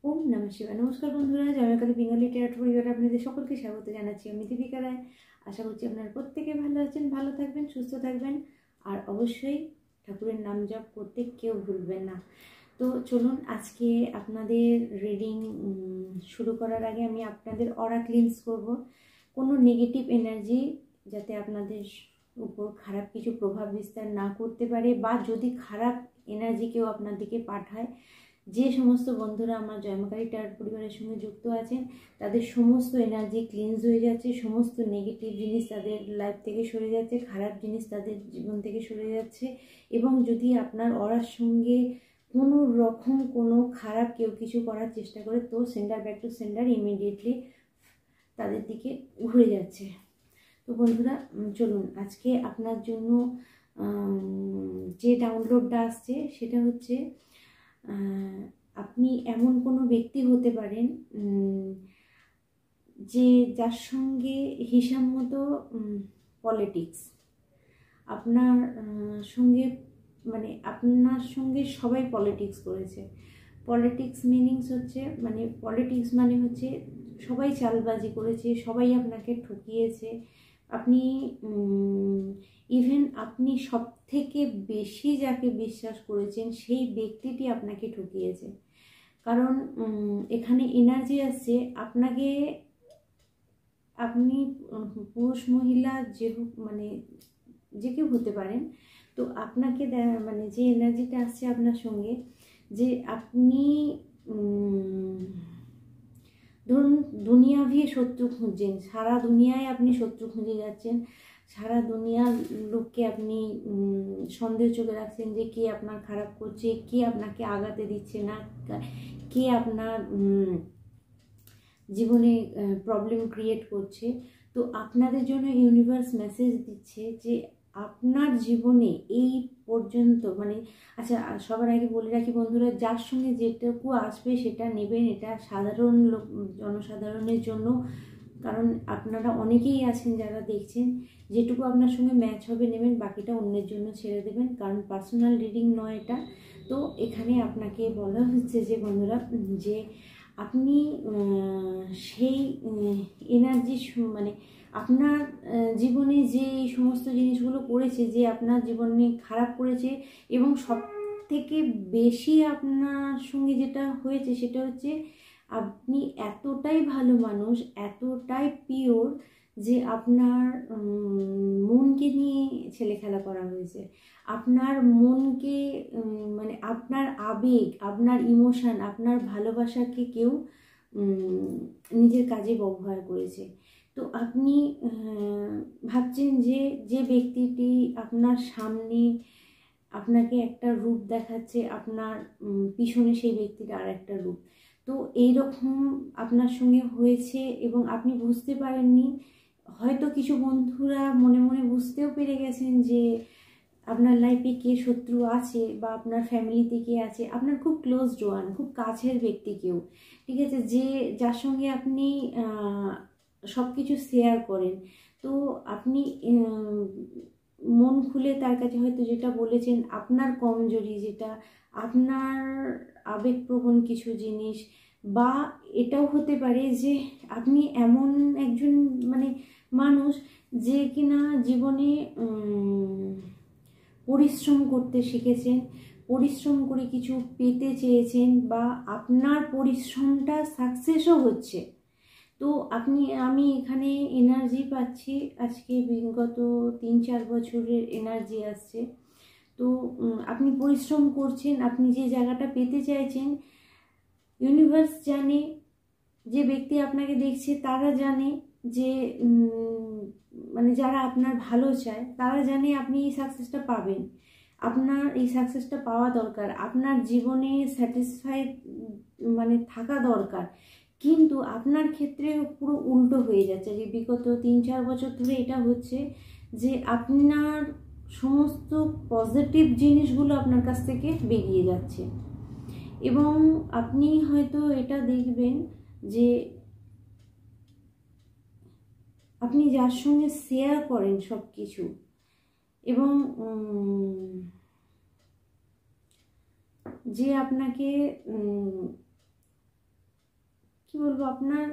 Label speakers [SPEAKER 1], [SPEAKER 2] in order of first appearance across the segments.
[SPEAKER 1] ওম নমঃ শিবায়। নমস্কার বন্ধুরা, জয়কালী বেঙ্গলি টেরাট পরিবারে আপনাদের সকলকে স্বাগত জানাচ্ছি। আমি দীপিকা রায়। আশা করছি আপনারা প্রত্যেকে ভালো আছেন, ভালো থাকবেন, সুস্থ থাকবেন, আর অবশ্যই ঠাকুরের নাম জপ করতে কেউ ভুলবেন না। তো চলুন, আজকে আপনাদের রিডিং শুরু করার আগে আমি আপনাদের অরা ক্লিনস করব। কোনো নেগেটিভ এনার্জি যাতে আপনাদের উপর খারাপ কিছু প্রভাব বিস্তার না করতে পারে, বা যদি খারাপ এনার্জি কেউ আপনার দিকে পাঠায়, যে সমস্ত বন্ধুরা আমার জয়মাকালী ট্যারট পরিবারের সঙ্গে যুক্ত আছেন তাদের সমস্ত এনার্জি ক্লিনজ হয়ে যাচ্ছে, সমস্ত নেগেটিভ জিনিস তাদের লাইফ থেকে সরে যাচ্ছে, খারাপ জিনিস তাদের জীবন থেকে সরে যাচ্ছে। এবং যদি আপনার অরার সঙ্গে কোনো রকম কোনো খারাপ কেউ কিছু করার চেষ্টা করে, তো sender back to sender immediately তাদের দিকে ঘুরে যাচ্ছে। তো বন্ধুরা চলুন, আজকে আপনার জন্য যে ডাউনলোডটা আসছে সেটা হচ্ছে, আপনি এমন কোনো ব্যক্তি হতে পারেন যে যার সঙ্গে হিসাব মতো পলিটিক্স আপনার সঙ্গে, মানে আপনার সঙ্গে সবাই পলিটিক্স করেছে। পলিটিক্স মিনিংস হচ্ছে, মানে পলিটিক্স মানে হচ্ছে সবাই চালবাজি করেছে, সবাই আপনাকে ঠকিয়েছে। আপনি ইভেন আপনি সব থেকে বেশি যাকে বিশ্বাস করেছেন সেই ব্যক্তিটি আপনাকে ঠকিয়েছে। কারণ এখানে এনার্জি আসছে আপনাকে, আপনি পুরুষ মহিলা যে হোক, মানে যে কেউ হতে পারেন। তো আপনাকে মানে যে এনার্জিটা আসছে আপনার সঙ্গে, যে আপনি ধরুন দুনিয়াভি শত্রু খুঁজছেন, সারা দুনিয়ায় আপনি শত্রু খুঁজে যাচ্ছেন, সারা দুনিয়ার লোককে আপনি সন্দেহ চোখে রাখছেন যে কে আপনার খারাপ করছে, কে আপনাকে আগাতে দিচ্ছে না, কে আপনার জীবনে প্রবলেম ক্রিয়েট করছে। তো আপনাদের জন্য ইউনিভার্স মেসেজ দিচ্ছে যে আপনার জীবনে এই পর্যন্ত, মানে আচ্ছা সবার আগে বলে রাখি বন্ধুরা, যার সঙ্গে যেটুকু আসবে সেটা নেবেন, এটা সাধারণ লোক, জনসাধারণের জন্য। কারণ আপনারা অনেকেই আছেন যারা দেখছেন, যেটুকু আপনার সঙ্গে ম্যাচ হবে নেবেন, বাকিটা অন্যের জন্য ছেড়ে দেবেন, কারণ পার্সোনাল রিডিং নয় এটা। তো এখানে আপনাকে বলা হচ্ছে যে বন্ধুরা, যে আপনি সেই এনার্জি, মানে আপনার জীবনে যে এই সমস্ত জিনিসগুলো করেছে, যে আপনার জীবনে খারাপ করেছে, এবং সব থেকে বেশি আপনার সঙ্গে যেটা হয়েছে সেটা হচ্ছে আপনি এতটাই ভালো মানুষ, এতটাই পিওর, যে আপনার মনকে নিয়ে ছেলে খেলা করা হয়েছে। আপনার মনকে, মানে আপনার আবেগ, আপনার ইমোশান, আপনার ভালোবাসাকে কেউ নিজের কাজে ব্যবহার করেছে। তো আপনি ভাবছেন যে যে ব্যক্তিটি আপনার সামনে আপনাকে একটা রূপ দেখাচ্ছে, আপনার পিছনে সেই ব্যক্তিটা আর একটা রূপ। তো এইরকম আপনার সঙ্গে হয়েছে এবং আপনি বুঝতে পারেননি। হয়তো কিছু বন্ধুরা মনে মনে বুঝতেও পেরে গেছেন যে আপনার লাইফে কে শত্রু আছে, বা আপনার ফ্যামিলিতে কে আছে, আপনার খুব ক্লোজড ওয়ান, খুব কাছের ব্যক্তি কেউ, ঠিক আছে, যে যার সঙ্গে আপনি সব কিছু শেয়ার করেন। তো আপনি মন খুলে তার কাছে হয়তো যেটা বলেছেন, আপনার কমজোরি যেটা, আপনার আবেগপ্রবণ কিছু জিনিস, বা এটাও হতে পারে যে আপনি এমন একজন মানে মানুষ যে কিনা জীবনে পরিশ্রম করতে শিখেছেন, পরিশ্রম করে কিছু পেতে চেয়েছেন, বা আপনার পরিশ্রমটা সাকসেসও হচ্ছে। তো আমি এখানে এনার্জি পাচ্ছি, আজকে বিগত 3-4 বছরের এনার্জি আসছে। তো আপনি পরিশ্রম করছেন, আপনি যে জায়গাটা পেতে চাইছেন, ইউনিভার্স জানে, যে ব্যক্তি আপনাকে দেখছে তারা জানে, যে মানে যারা আপনার ভালো চায় তারা জানে আপনি এই সাকসেসটা পাবেন। আপনার এই সাকসেসটা পাওয়া দরকার, আপনার জীবনে স্যাটিসফাইড মানে থাকা দরকার। কিন্তু আপনার ক্ষেত্রে পুরো উল্টো হয়ে যাচ্ছে, যে বিগত 3-4 বছর ধরে এটা হচ্ছে যে আপনার সমস্ত পজিটিভ জিনিসগুলো আপনার কাছ থেকে বেরিয়ে যাচ্ছে। এবং আপনি হয়তো এটা দেখবেন যে আপনি যার সঙ্গে শেয়ার করেন সব কিছু, এবং যে আপনাকে কি বলবো, আপনার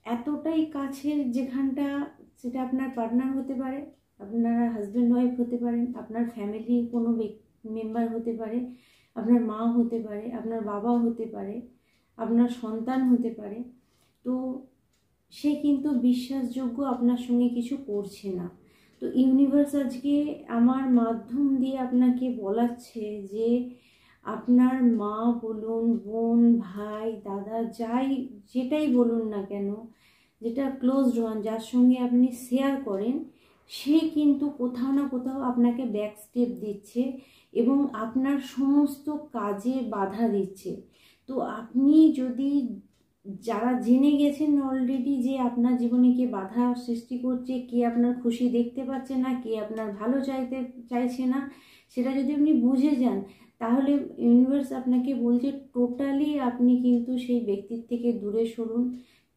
[SPEAKER 1] এতটাই কাছের যেখানটা, সেটা আপনার পার্টনার হতে পারে, আপনার হাজব্যান্ড ওয়াইফ হতে পারেন, আপনার ফ্যামিলির কোনো মেম্বার হতে পারে, আপনার মা হতে পারে, আপনার বাবা হতে পারে, আপনার সন্তান হতে পারে। তো সে কিন্তু বিশ্বাসযোগ্য আপনার সঙ্গে কিছু করছে না। তো ইউনিভার্স আজকে আমার মাধ্যম দিয়ে আপনাকে বলাচ্ছে যে আপনার মা বলুন, বোন, ভাই, দাদা, যেটাই বলুন না কেন, যেটা ক্লোজড ওয়ান, যার সঙ্গে আপনি শেয়ার করেন, সে কিন্তু কোথাও না কোথাও আপনাকে ব্যাক স্টেপ দিচ্ছে এবং আপনার সমস্ত কাজে বাধা দিচ্ছে। তো আপনি যদি, যারা জেনে গেছেন অলরেডি যে আপনার জীবনে কে বাধা সৃষ্টি করছে, কে আপনার খুশি দেখতে পাচ্ছে না, কে আপনার ভালো চাইছে না, সেটা যদি আপনি বুঝে যান, তাহলে ইউনিভার্স আপনাকে বলছে টোটালি আপনি কিন্তু সেই ব্যক্তির থেকে দূরে সরুন।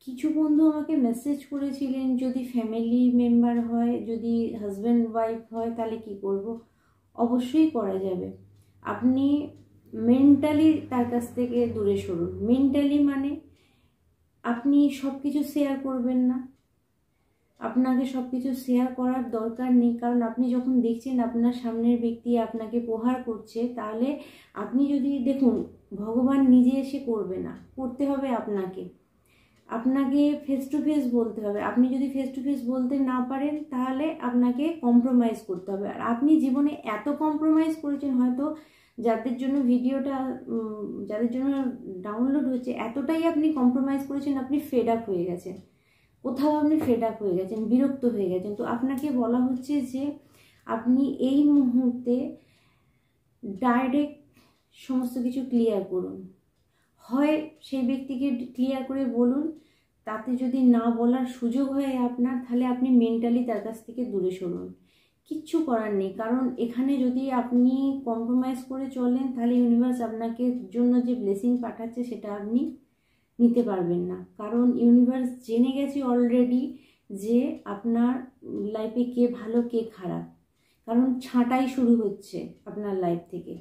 [SPEAKER 1] কিছু বন্ধু আমাকে মেসেজ করেছিলেন, যদি ফ্যামিলি মেম্বার হয়, যদি হাজব্যান্ড ওয়াইফ হয়, তাহলে কি করব? অবশ্যই করা যাবে। আপনি মেন্টালি তার কাছ থেকে দূরে সরুন। মেন্টালি মানে আপনি সব কিছু শেয়ার করবেন না, আপনাকে সব কিছু শেয়ার করার দরকার নেই। কারণ আপনি যখন দেখছেন আপনার সামনের ব্যক্তি আপনাকে প্রহার করছে, তাহলে আপনি যদি দেখুন, ভগবান নিজে এসে করবে না, করতে হবে আপনাকে ফেস টু ফেস বলতে হবে। আপনি যদি ফেস টু ফেস বলতে না পারেন, তাহলে আপনাকে কম্প্রোমাইজ করতে হবে। আর আপনি জীবনে এত কম্প্রোমাইজ করেছেন, হয়তো যাদের জন্য ভিডিওটা যাদের জন্য ডাউনলোড হচ্ছে, এতটাই আপনি কম্প্রোমাইজ করেছেন, আপনি ফেড আপ হয়ে গেছেন, কোথাও আপনি ফেড আপ হয়ে গেছেন, বিরক্ত হয়ে গেছেন। তো আপনাকে বলা হচ্ছে যে আপনি এই মুহূর্তে ডাইরেক্ট সমস্ত কিছু ক্লিয়ার করুন। হয় সেই ব্যক্তিকে ক্লিয়ার করে বলুন, তাতে যদি না বলার সুযোগ হয় আপনার, তাহলে আপনি মেন্টালি তার কাছ থেকে দূরে সরুন। কিচ্ছু করার নেই, কারণ এখানে যদি আপনি কম্প্রোমাইজ করে চলেন, তাহলে ইউনিভার্স আপনাকে জন্য যে ব্লেসিং পাঠাচ্ছে সেটা আপনি নিতে পারবেন না। কারণ ইউনিভার্স জেনে গেছে অলরেডি যে আপনার লাইফে কে ভালো কে খারাপ। কারণ ছাঁটাই শুরু হচ্ছে আপনার লাইফ থেকে।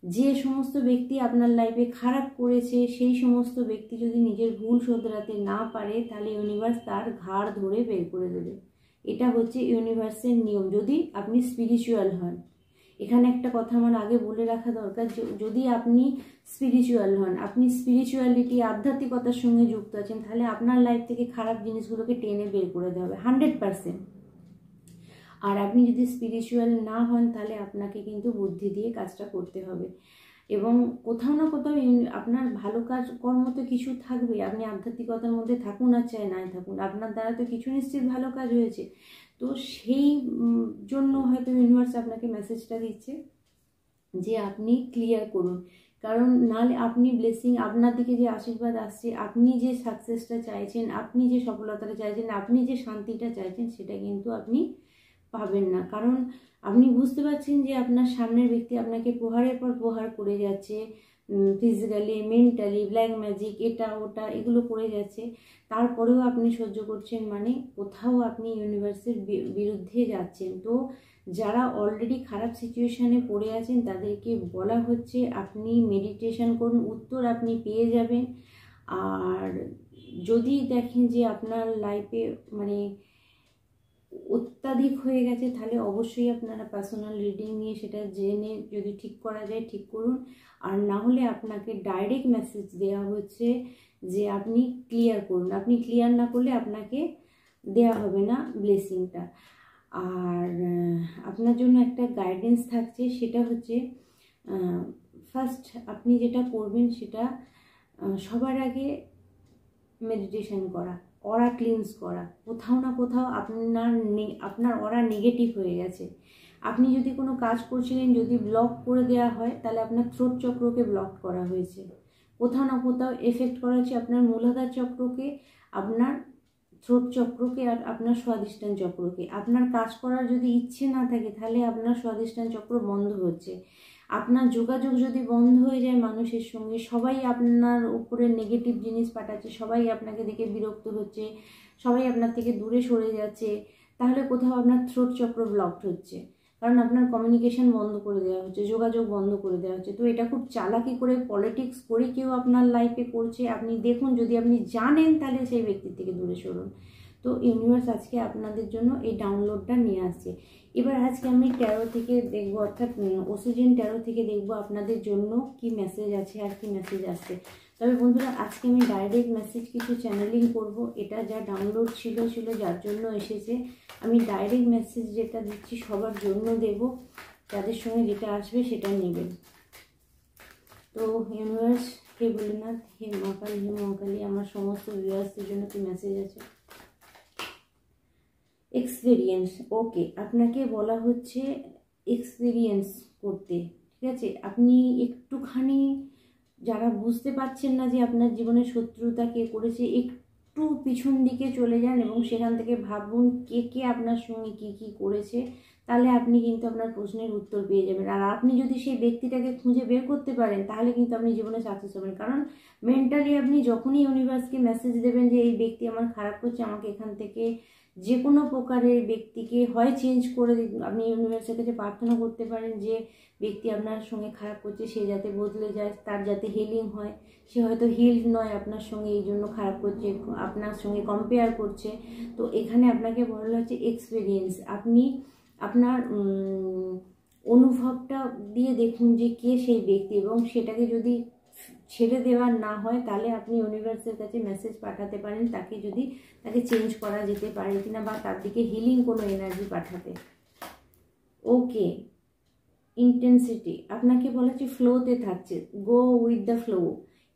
[SPEAKER 1] যে সমস্ত ব্যক্তি আপনার লাইফে খারাপ করেছে, সেই সমস্ত ব্যক্তি যদি নিজের ভুল শোধরাতে না পারে, তাহলে ইউনিভার্স তার ঘাড় ধরে বের করে দেবে। এটা হচ্ছে ইউনিভার্সের নিয়ম, যদি আপনি স্পিরিচুয়াল হন। এখানে একটা কথা আমার আগে বলে রাখা দরকার, যদি আপনি স্পিরিচুয়াল হন, আপনি স্পিরিচুয়ালিটি, আধ্যাত্মিকতার সঙ্গে যুক্ত আছেন, তাহলে আপনার লাইফ থেকে খারাপ জিনিসগুলোকে টেনে বের করে দেওয়া হবে 100%। আর আপনি যদি স্পিরিচুয়াল না হন, তাহলে আপনাকে কিন্তু বুদ্ধি দিয়ে কাজটা করতে হবে। এবং কোথাও না কোথাও আপনার ভালো কাজ কর্ম তো কিছু থাকবে। আপনি আধ্যাত্মিকতার মধ্যে থাকুন আর চাই নাই থাকুন, আপনার দ্বারা তো কিছু নিশ্চিত ভালো কাজ হয়েছে। তো সেই জন্য হয়তো ইউনিভার্স আপনাকে মেসেজটা দিচ্ছে যে আপনি ক্লিয়ার করুন। কারণ নাহলে আপনি ব্লেসিং, আপনার দিকে যে আশীর্বাদ আসছে, আপনি যে সাকসেসটা চাইছেন, আপনি যে সফলতাটা চাইছেন, আপনি যে শান্তিটা চাইছেন, সেটা কিন্তু আপনি পাবেন না। কারণ আপনি বুঝতে পারছেন যে আপনার সামনের ব্যক্তি আপনাকে প্রহারের পর প্রহার করে যাচ্ছে, ফিজিক্যালি, মেন্টালি, ব্ল্যাক ম্যাজিক, এটা ওটা এগুলো করে যাচ্ছে। তারপরেও আপনি সহ্য করছেন, মানে কোথাও আপনি ইউনিভার্সের বিরুদ্ধে যাচ্ছেন। তো যারা অলরেডি খারাপ সিচুয়েশানে পড়ে আছেন, তাদেরকে বলা হচ্ছে আপনি মেডিটেশন করুন, উত্তর আপনি পেয়ে যাবেন। আর যদি দেখেন যে আপনার লাইফে মানে অত্যাধিক হয়ে গেছে, তাহলে অবশ্যই আপনারা পার্সোনাল রিডিং নিয়ে সেটা জেনে যদি ঠিক করা যায় ঠিক করুন। আর না হলে আপনাকে ডাইরেক্ট মেসেজ দেওয়া হচ্ছে যে আপনি ক্লিয়ার করুন। আপনি ক্লিয়ার না করলে আপনাকে দেওয়া হবে না ব্লেসিংটা। আর আপনার জন্য একটা গাইডেন্স থাকছে, সেটা হচ্ছে ফার্স্ট আপনি যেটা করবেন, সেটা সবার আগে মেডিটেশন করা, অরা ক্লিনস করা। কোথাও না কোথাও আপনার অরা নেগেটিভ হয়ে গেছে। আপনি যদি কোনো কাজ করছিলেন, যদি ব্লক করে দেওয়া হয়, তাহলে আপনার থ্রোট চক্রকে ব্লক করা হয়েছে। কোথাও না কোথাও এফেক্ট করা হচ্ছে আপনার মূলাধার চক্রকে, আপনার থ্রোট চক্রকে, আর আপনার স্বাধিষ্ঠান চক্রকে। আপনার কাজ করার যদি ইচ্ছে না থাকে, তাহলে আপনার স্বাধিষ্ঠান চক্র বন্ধ হচ্ছে। আপনার যোগাযোগ যদি বন্ধ হয়ে যায় মানুষের সঙ্গে, সবাই আপনার উপরে নেগেটিভ জিনিস পাঠাচ্ছে, সবাই আপনাকে দেখে বিরক্ত হচ্ছে, সবাই আপনার থেকে দূরে সরে যাচ্ছে, তাহলে কোথাও আপনার থ্রোট চক্র ব্লকড হচ্ছে। কারণ আপনার কমিউনিকেশন বন্ধ করে দেওয়া হচ্ছে, যোগাযোগ বন্ধ করে দেওয়া হচ্ছে। তো এটা খুব চালাকি করে, পলিটিক্স করে কেউ আপনার লাইফে করছে। আপনি দেখুন, যদি আপনি জানেন তাহলে সেই ব্যক্তির থেকে দূরে সরুন। তো ইউনিভার্স আজকে আপনাদের জন্য এই ডাউনলোডটা নিয়ে আসছে। এবার আজকে আমি ট্যারো থেকে দেখবো, অর্থাৎ ওসিডিয়ান ট্যারো থেকে দেখবো আপনাদের জন্য কি মেসেজ আছে আর কি মেসেজ আসছে। তবে বন্ধুরা, আজকে আমি ডাইরেক্ট মেসেজ কিছু চ্যানেলিং করব। এটা যা ডাউনলোড ছিল যার জন্য এসেছে। আমি ডাইরেক্ট মেসেজ যেটা দিচ্ছি সবার জন্য দেব, যাদের সঙ্গে যেটা আসবে সেটা নেবেন। তো ইউনিভার্স, হে ভোলেনাথ, হে মা কালী, হে মহাকালী, আমার সমস্ত ভিউয়ার্সদের জন্য কি মেসেজ আছে। এক্সপিরিয়েন্স, ওকে, আপনাকে বলা হচ্ছে এক্সপিরিয়েন্স করতে, ঠিক আছে। আপনি একটুখানি, যারা বুঝতে পারছেন না যে আপনার জীবনে শত্রুতা কে করেছে, একটু পিছন দিকে চলে যান এবং সেখান থেকে ভাবুন কে কে আপনার সঙ্গে কি কি করেছে। তাহলে আপনি কিন্তু আপনার প্রশ্নের উত্তর পেয়ে যাবেন। আর আপনি যদি সেই ব্যক্তিটাকে খুঁজে বের করতে পারেন তাহলে কিন্তু আপনি জীবনে সাকসেস হবেন। কারণ মেন্টালি আপনি যখনই ইউনিভার্সকে মেসেজ দেবেন যে এই ব্যক্তি আমার খারাপ করছে, আমাকে এখান থেকে যে কোনো প্রকারের ব্যক্তিকে হয় চেঞ্জ করে আপনি ইউনিভার্সের কাছে প্রার্থনা করতে পারেন যে ব্যক্তি আপনার সঙ্গে খারাপ করছে সে যাতে বদলে যায়, তার যাতে হিলিং হয়। সে হয়তো হিলড নয় আপনার সঙ্গে, এই জন্য খারাপ করছে, আপনার সঙ্গে কম্পেয়ার করছে। তো এখানে আপনাকে বলা হচ্ছে এক্সপিরিয়েন্স। আপনি আপনার অনুভবটা দিয়ে দেখুন যে কে সেই ব্যক্তি, এবং সেটাকে যদি ছেড়ে দেওয়ার না হয় তাহলে আপনি ইউনিভার্সের কাছে মেসেজ পাঠাতে পারেন তাকে, যদি তাকে চেঞ্জ করা যেতে পারে কিনা, বা তার দিকে হিলিং কোনো এনার্জি পাঠাতে। ওকে, ইন্টেন্সিটি, আপনাকে বলা হচ্ছে ফ্লোতে থাকছে, go with the flow.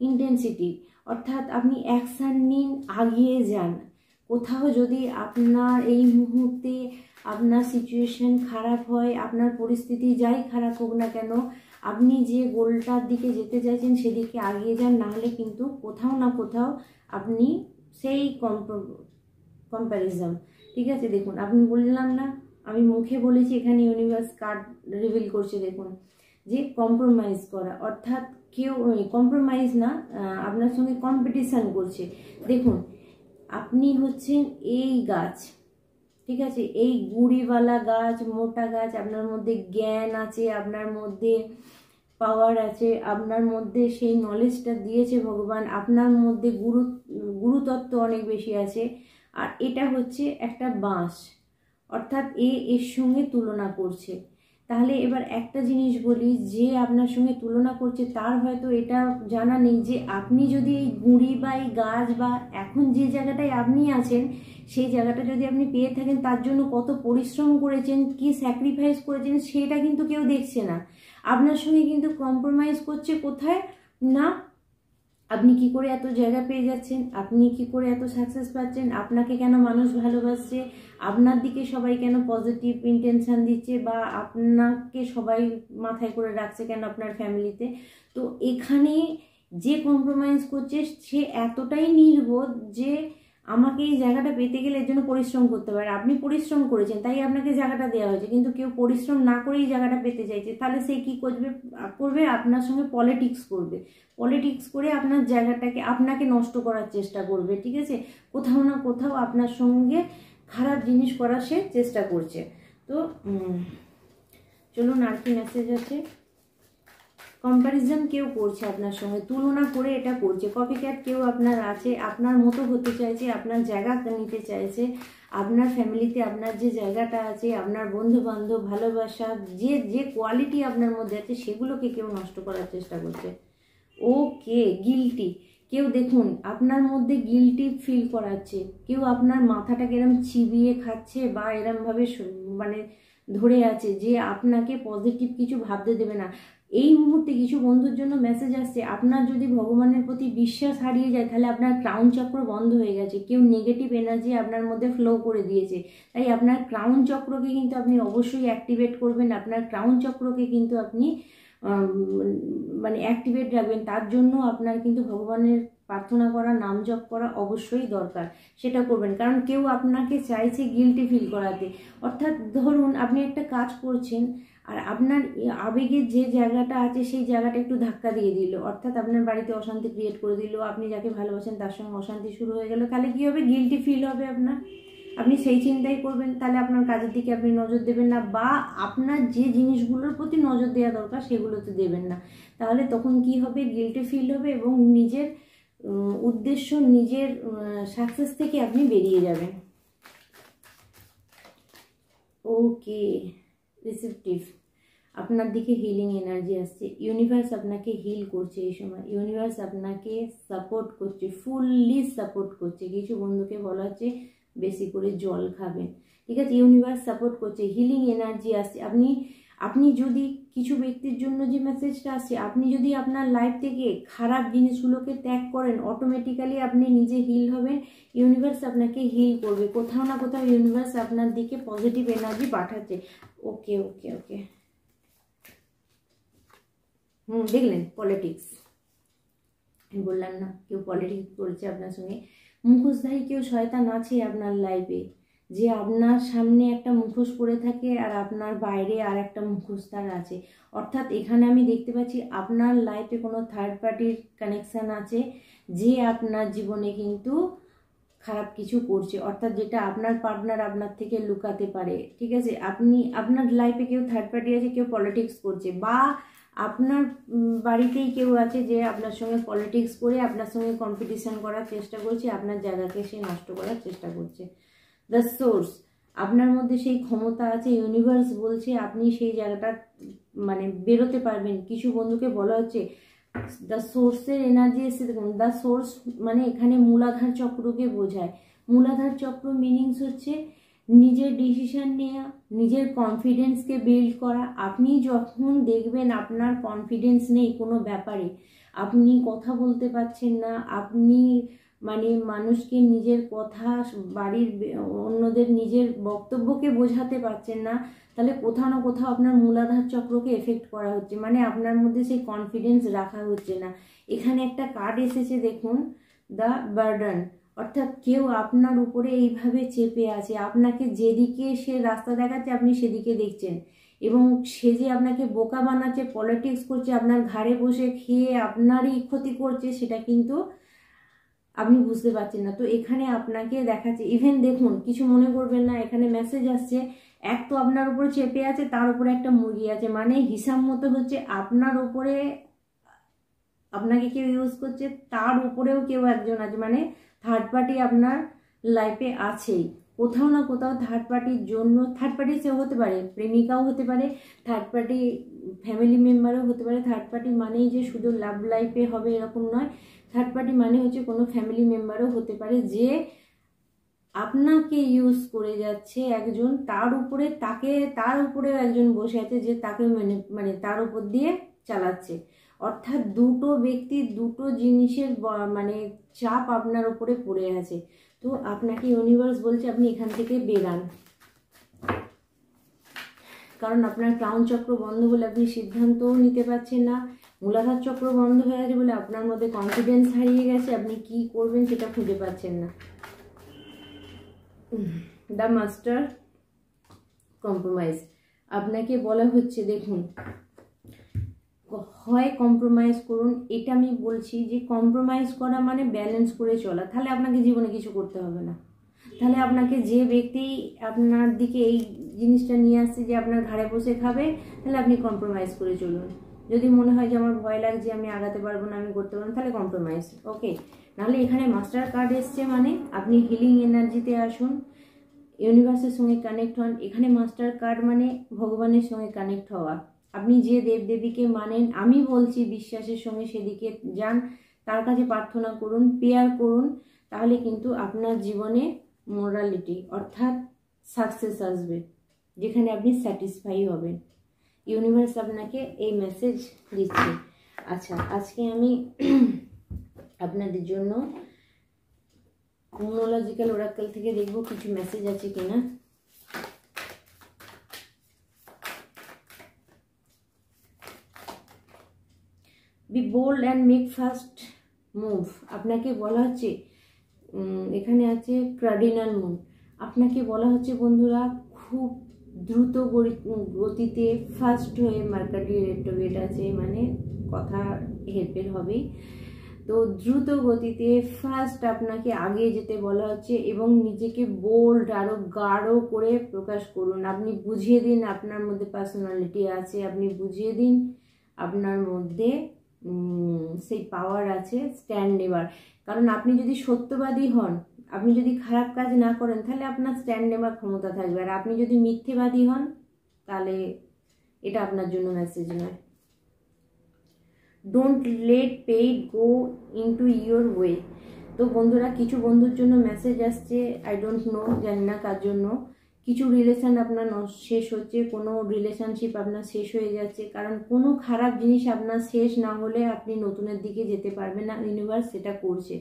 [SPEAKER 1] Intensity অর্থাৎ আপনি অ্যাকশান নিন, আগিয়ে যান। কোথাও যদি আপনার এই মুহূর্তে আপনার সিচুয়েশন খারাপ হয়, আপনার পরিস্থিতি যাই খারাপ হোক না কেন, আপনি যে গোলটার দিকে যেতে চাইছেন সেদিকে আগিয়ে যান, নাহলে কিন্তু কোথাও না কোথাও আপনি সেই কম্প্যারিজম, ঠিক আছে। দেখুন, আপনি বললাম না, আমি মুখে বলেছি, এখানে ইউনিভার্স কার্ড রিভিল করছে, দেখুন যে কম্প্রোমাইজ করা, অর্থাৎ কেউ কম্প্রোমাইজ না, আপনার সঙ্গে কম্পিটিশান করছে। দেখুন, আপনি হচ্ছেন এই গাছ, ঠিক আছে, এই গুঁড়িওয়ালা গাছ, মোটা গাছ। আপনার মধ্যে জ্ঞান আছে, আপনার মধ্যে পাওয়ার আছে, আপনার মধ্যে সেই নলেজটা দিয়েছে ভগবান, আপনার মধ্যে গুরুতত্ত্ব অনেক বেশি আছে। আর এটা হচ্ছে একটা বাঁশ, অর্থাৎ এর সঙ্গে তুলনা করছে। তাহলে এবার একটা জিনিস বলি, যে আপনার সঙ্গে তুলনা করছে তার হয়তো এটা জানা নেই যে আপনি যদি এই গুঁড়ি বা এই গাছ বা এখন যে জায়গাটায় আপনি আছেন সেই জায়গাটা যদি আপনি পেয়ে থাকেন, তার জন্য কত পরিশ্রম করেছেন, কি স্যাক্রিফাইস করেছেন, সেটা কিন্তু কেউ দেখছে না। আপনার সঙ্গে কিন্তু কম্প্রোমাইজ করছে কোথায় না, আপনি কি করে এত জায়গা পেয়ে যাচ্ছেন, আপনি কি করে এত সাকসেস পাচ্ছেন, আপনাকে কেন মানুষ ভালোবাসছে, আপনার দিকে সবাই কেন পজিটিভ ইন্টেনশন দিচ্ছে, বা আপনাকে সবাই মাথায় করে রাখছে কেন আপনার ফ্যামিলিতে। তো এখানে যে কম্প্রোমাইজ করছে সে এতটাই নির্বোধ যে আমাকে এই জায়গাটা পেতে গেলে এর জন্য পরিশ্রম করতে পারে। আপনি পরিশ্রম করেছেন তাই আপনাকে জায়গাটা দেওয়া হয়েছে, কিন্তু কেউ পরিশ্রম না করেই জায়গাটা পেতে চাইছে, তাহলে সে কি করবে আপনার সঙ্গে পলিটিক্স করবে, পলিটিক্স করে আপনার জায়গাটাকে আপনাকে নষ্ট করার চেষ্টা করবে, ঠিক আছে। কোথাও না কোথাও আপনার সঙ্গে খারাপ জিনিস করার সে চেষ্টা করছে। তো চলুন আর কি মেসেজ আছে। কম্প্যারিজন কেউ করছে আপনার সঙ্গে, তুলনা করে এটা করছে। কপিক্যাট কেউ আপনার আছে, আপনার মতো হতে চাইছে, আপনার জায়গা নিতে চাইছে, আপনার ফ্যামিলিতে আপনার যে জায়গাটা আছে, আপনার বন্ধু বান্ধব, ভালোবাসা, যে কোয়ালিটি আপনার মধ্যে আছে সেগুলোকে কেউ নষ্ট করার চেষ্টা করছে। ওকে, গিল্টি, কেউ দেখুন আপনার মধ্যে গিল্টি ফিল করাচ্ছে, কেউ আপনার মাথাটাকে এরম চিবিয়ে খাচ্ছে বা এরমভাবে মানে ধরে আছে যে আপনাকে পজিটিভ কিছু ভাবতে দেবে না। এই মুহূর্তে কিছু বন্ধুর জন্য মেসেজ আসছে, আপনার যদি ভগবানের প্রতি বিশ্বাস হারিয়ে যায় তাহলে আপনার ক্রাউন চক্র বন্ধ হয়ে গেছে, কেউ নেগেটিভ এনার্জি আপনার মধ্যে ফ্লো করে দিয়েছে। তাই আপনার ক্রাউন চক্রকে কিন্তু আপনি অবশ্যই অ্যাক্টিভেট করবেন, আপনার ক্রাউন চক্রকে কিন্তু আপনি মানে অ্যাক্টিভেট রাখবেন। তার জন্য আপনার কিন্তু ভগবানের প্রার্থনা করা, নাম জপ করা অবশ্যই দরকার, সেটা করবেন। কারণ কেউ আপনাকে চাইছে গিল্টি ফিল করাতে। অর্থাৎ ধরুন আপনি একটা কাজ করছেন আর আপনার আবেগের যে জায়গাটা আছে সেই জায়গাটা একটু ধাক্কা দিয়ে দিল, অর্থাৎ আপনার বাড়িতে অশান্তি ক্রিয়েট করে দিল, আপনি যাকে ভালোবাসেন তার সঙ্গে অশান্তি শুরু হয়ে গেল, তাহলে কী হবে, গিল্টি ফিল হবে আপনার। আপনি সেই চিন্তাই করবেন, তাহলে আপনার কাজের দিকে আপনি নজর দেবেন না, বা আপনার যে জিনিসগুলোর প্রতি নজর দেওয়া দরকার সেগুলোতে দেবেন না। তাহলে তখন কি হবে, গিল্টি ফিল হবে এবং নিজের উদ্দেশ্য, নিজের সাকসেস থেকে আপনি বেরিয়ে যাবেন। ওকে, রিসেপটিভ, আপনার দিকে হিলিং এনার্জি আসছে। ইউনিভার্স আপনাকে হিল করছে এই সময়, ইউনিভার্স আপনাকে সাপোর্ট করছে, ফুললি সাপোর্ট করছে। কিছু বন্ধুকে বলা হচ্ছে বেশি করে জল খাবেন, ঠিক আছে? ইউনিভার্স সাপোর্ট করছে, হিলিং এনার্জি আসছে। আপনি যদি কিছু ব্যক্তির জন্য যে মেসেজটা আসছে, আপনি যদি আপনার লাইফ থেকে খারাপ জিনিসগুলোকে ত্যাগ করেন, অটোমেটিক্যালি আপনি নিজে হিল হবেন, ইউনিভার্স আপনাকে হিল করবে। কোথাও না কোথাও ইউনিভার্স আপনার দিকে পজিটিভ এনার্জি পাঠাচ্ছে। ওকে ওকে ওকে, দেখলেন পলিটিক্স, বললাম না কেউ পলিটিক্স করছে আপনার সঙ্গে। মুখোশধারী কেউ শয়তান আছে আপনার লাইফে, যে আপনার সামনে একটা মুখোশ পরে থাকে আর আপনার বাইরে আর একটা মুখোশ তার আছে। অর্থাৎ এখানে আমি দেখতে পাচ্ছি আপনার লাইফে কোনো থার্ড পার্টির কানেকশান আছে, যে আপনার জীবনে কিন্তু খারাপ কিছু করছে, অর্থাৎ যেটা আপনার পার্টনার আপনার থেকে লুকাতে পারে, ঠিক আছে? আপনার লাইফে কেউ থার্ড পার্টি আছে, কেউ পলিটিক্স করছে, বা আপনার বাড়িতেই কেউ আছে যে আপনার সঙ্গে পলিটিক্স করে আপনার সঙ্গে কম্পিটিশন করার চেষ্টা করছে, আপনার জায়গাকে সে নষ্ট করার চেষ্টা করছে। দ্য সোর্স, আপনার মধ্যে সেই ক্ষমতা আছে, ইউনিভার্স বলছে আপনি সেই জায়গাটা মানে বেরোতে পারবেন। কিছু বন্ধুকে বলা হচ্ছে দ্য সোর্সের এনার্জি এসে দেখুন, দ্য সোর্স মানে এখানে মূলাধার চক্রকে বোঝায়। মূলাধার চক্র মিনিংস হচ্ছে নিজের ডিসিশন নেওয়া, নিজের কনফিডেন্সকে বিল্ড করা। আপনি যখন দেখবেন আপনার কনফিডেন্স নেই কোনো ব্যাপারে, আপনি কথা বলতে পারছেন না, আপনি মানে মানুষকে নিজের কথা, বাড়ির অন্যদের নিজের বক্তব্যকে বোঝাতে পারছেন না, তাহলে কোথাও না কোথাও আপনার মূলাধার চক্রকে এফেক্ট করা হচ্ছে, মানে আপনার মধ্যে সেই কনফিডেন্স রাখা হচ্ছে না। এখানে একটা কার্ড এসেছে দেখুন, দ্য বার্ডেন, অর্থাৎ কেউ আপনার উপরে এইভাবে চেপে আছে, আপনাকে যেদিকে সে রাস্তা দেখাচ্ছে আপনি সেদিকে দেখছেন, এবং সে যে আপনাকে বোকা বানাচ্ছে, পলিটিক্স করছে, আপনার ঘাড়ে বসে খেয়ে আপনারই ক্ষতি করছে, সেটা কিন্তু আপনি বুঝতে পারছেন না। তো এখানে আপনাকে দেখাচ্ছে, ইভেন দেখুন কিছু মনে করবেন না, এখানে মেসেজ আসছে এক তো আপনার উপরে চেপে আছে, তার উপরে একটা মুরগি আছে, মানে হিসাব মতো হচ্ছে আপনার উপরে আপনাকে কেউ ইউজ করছে, তার উপরেও কেউ একজন আছে, মানে থার্ড পার্টি আপনার লাইফে আছেই। কোথাও না কোথাও থার্ড পার্টির জন্য, থার্ড পার্টি সে হতে পারে প্রেমিকাও হতে পারে, থার্ড পার্টি ফ্যামিলি মেম্বারও হতে পারে। থার্ড পার্টি মানেই যে শুধু লাভ লাইফে হবে এরকম নয়, থার্ড পার্টি মানে হচ্ছে কোনো ফ্যামিলি মেম্বারও হতে পারে, যে আপনাকে ইউজ করে যাচ্ছে একজন, তার উপরেও একজন বসে আছে যে তাকে মানে তার উপর দিয়ে চালাচ্ছে। অর্থাৎ দুটো ব্যক্তি, দুটো জিনিসের মানে চাপ আপনার উপরে পড়ে আছে। তো আপনাকে ইউনিভার্স বলছে আপনি এখান থেকে বেরান, কারণ আপনার ক্রাউন চক্র বন্ধ বলে আপনি সিদ্ধান্তও নিতে পারছেন না, মূলাধার চক্র বন্ধ হয়ে গেছে বলে আপনার মধ্যে কনফিডেন্স হারিয়ে গেছে, আপনি কি করবেন সেটা খুঁজে পাচ্ছেন না। দ্য মাস্টার, কম্প্রোমাইজ, আপনাকে বলা হচ্ছে দেখুন, হয় কম্প্রোমাইজ করুন, এটা আমি বলছি যে কম্প্রোমাইজ করা মানে ব্যালেন্স করে চলা, তাহলে আপনাকে জীবনে কিছু করতে হবে না। তাহলে আপনাকে যে ব্যক্তি আপনার দিকে এই জিনিসটা নিয়ে আসছে যে আপনার ঘাড়ে বসে খাবে, তাহলে আপনি কম্প্রোমাইজ করে চলুন। যদি মনে হয় যে আমার ভয় লাগছে, আমি আগাতে পারবো না, আমি করতে পারবো না, তাহলে কম্প্রোমাইজ, ওকে। নাহলে এখানে মাস্টার কার্ড এসছে, মানে আপনি হিলিং এনার্জিতে আসুন, ইউনিভার্সের সঙ্গে কানেক্ট হন। এখানে মাস্টার কার্ড মানে ভগবানের সঙ্গে কানেক্ট হওয়া। আপনি যে দেবদেবীকে মানেন, আমি বলছি বিশ্বাসের সঙ্গে সেদিকে যান, তার কাছে প্রার্থনা করুন, প্রেয়ার করুন, তাহলে কিন্তু আপনার জীবনে মোরালিটি অর্থাৎ সাকসেস আসবে, যেখানে আপনি স্যাটিসফাই হবেন। ইউনিভার্স আপনাকে এই মেসেজ দিচ্ছে। আচ্ছা, আজকে আমি আপনাদের জন্য নিউমোলজিক্যাল ওরাকল থেকে দেখব কিছু মেসেজ আছে কিনা। Be bold and make first move, আপনাকে বলা হচ্ছে, এখানে আছে কার্ডিনাল মুন, আপনাকে বলা হচ্ছে বন্ধুরা খুব দ্রুত গতিতে ফার্স্ট হয়ে, মার্কারি রেট্রোগেট আছে, মানে কথা হেরফের হবেই, তো দ্রুত গতিতে ফার্স্ট আপনাকে আগে যেতে বলা হচ্ছে এবং নিজেকে বোল্ড আরও গাঢ় করে প্রকাশ করুন। আপনি বুঝিয়ে দিন আপনার মধ্যে পার্সোনালিটি আছে, আপনি বুঝিয়ে দিন আপনার মধ্যে সেই পাওয়ার আছে স্ট্যান্ড নেবার। কারণ আপনি যদি সত্যবাদী হন, আপনি যদি খারাপ কাজ না করেন, তাহলে আপনার স্ট্যান্ড নেবার ক্ষমতা থাকবে। আর আপনি যদি মিথ্যেবাদী হন, তাহলে এটা আপনার জন্য মেসেজ নয়। Don't let paid go into your way. তো বন্ধুরা, কিছু বন্ধুর জন্য মেসেজ আসছে, আই ডোন্ট নো, জানি না কার জন্য। কিছু রিলেশন আপনার শেষ হচ্ছে, কোনো রিলেশনশিপ আপনার শেষ হয়ে যাচ্ছে, কারণ কোনো খারাপ জিনিস আপনার শেষ না হলে আপনি নতুনের দিকে যেতে পারবেন না। ইউনিভার্স সেটা করছে,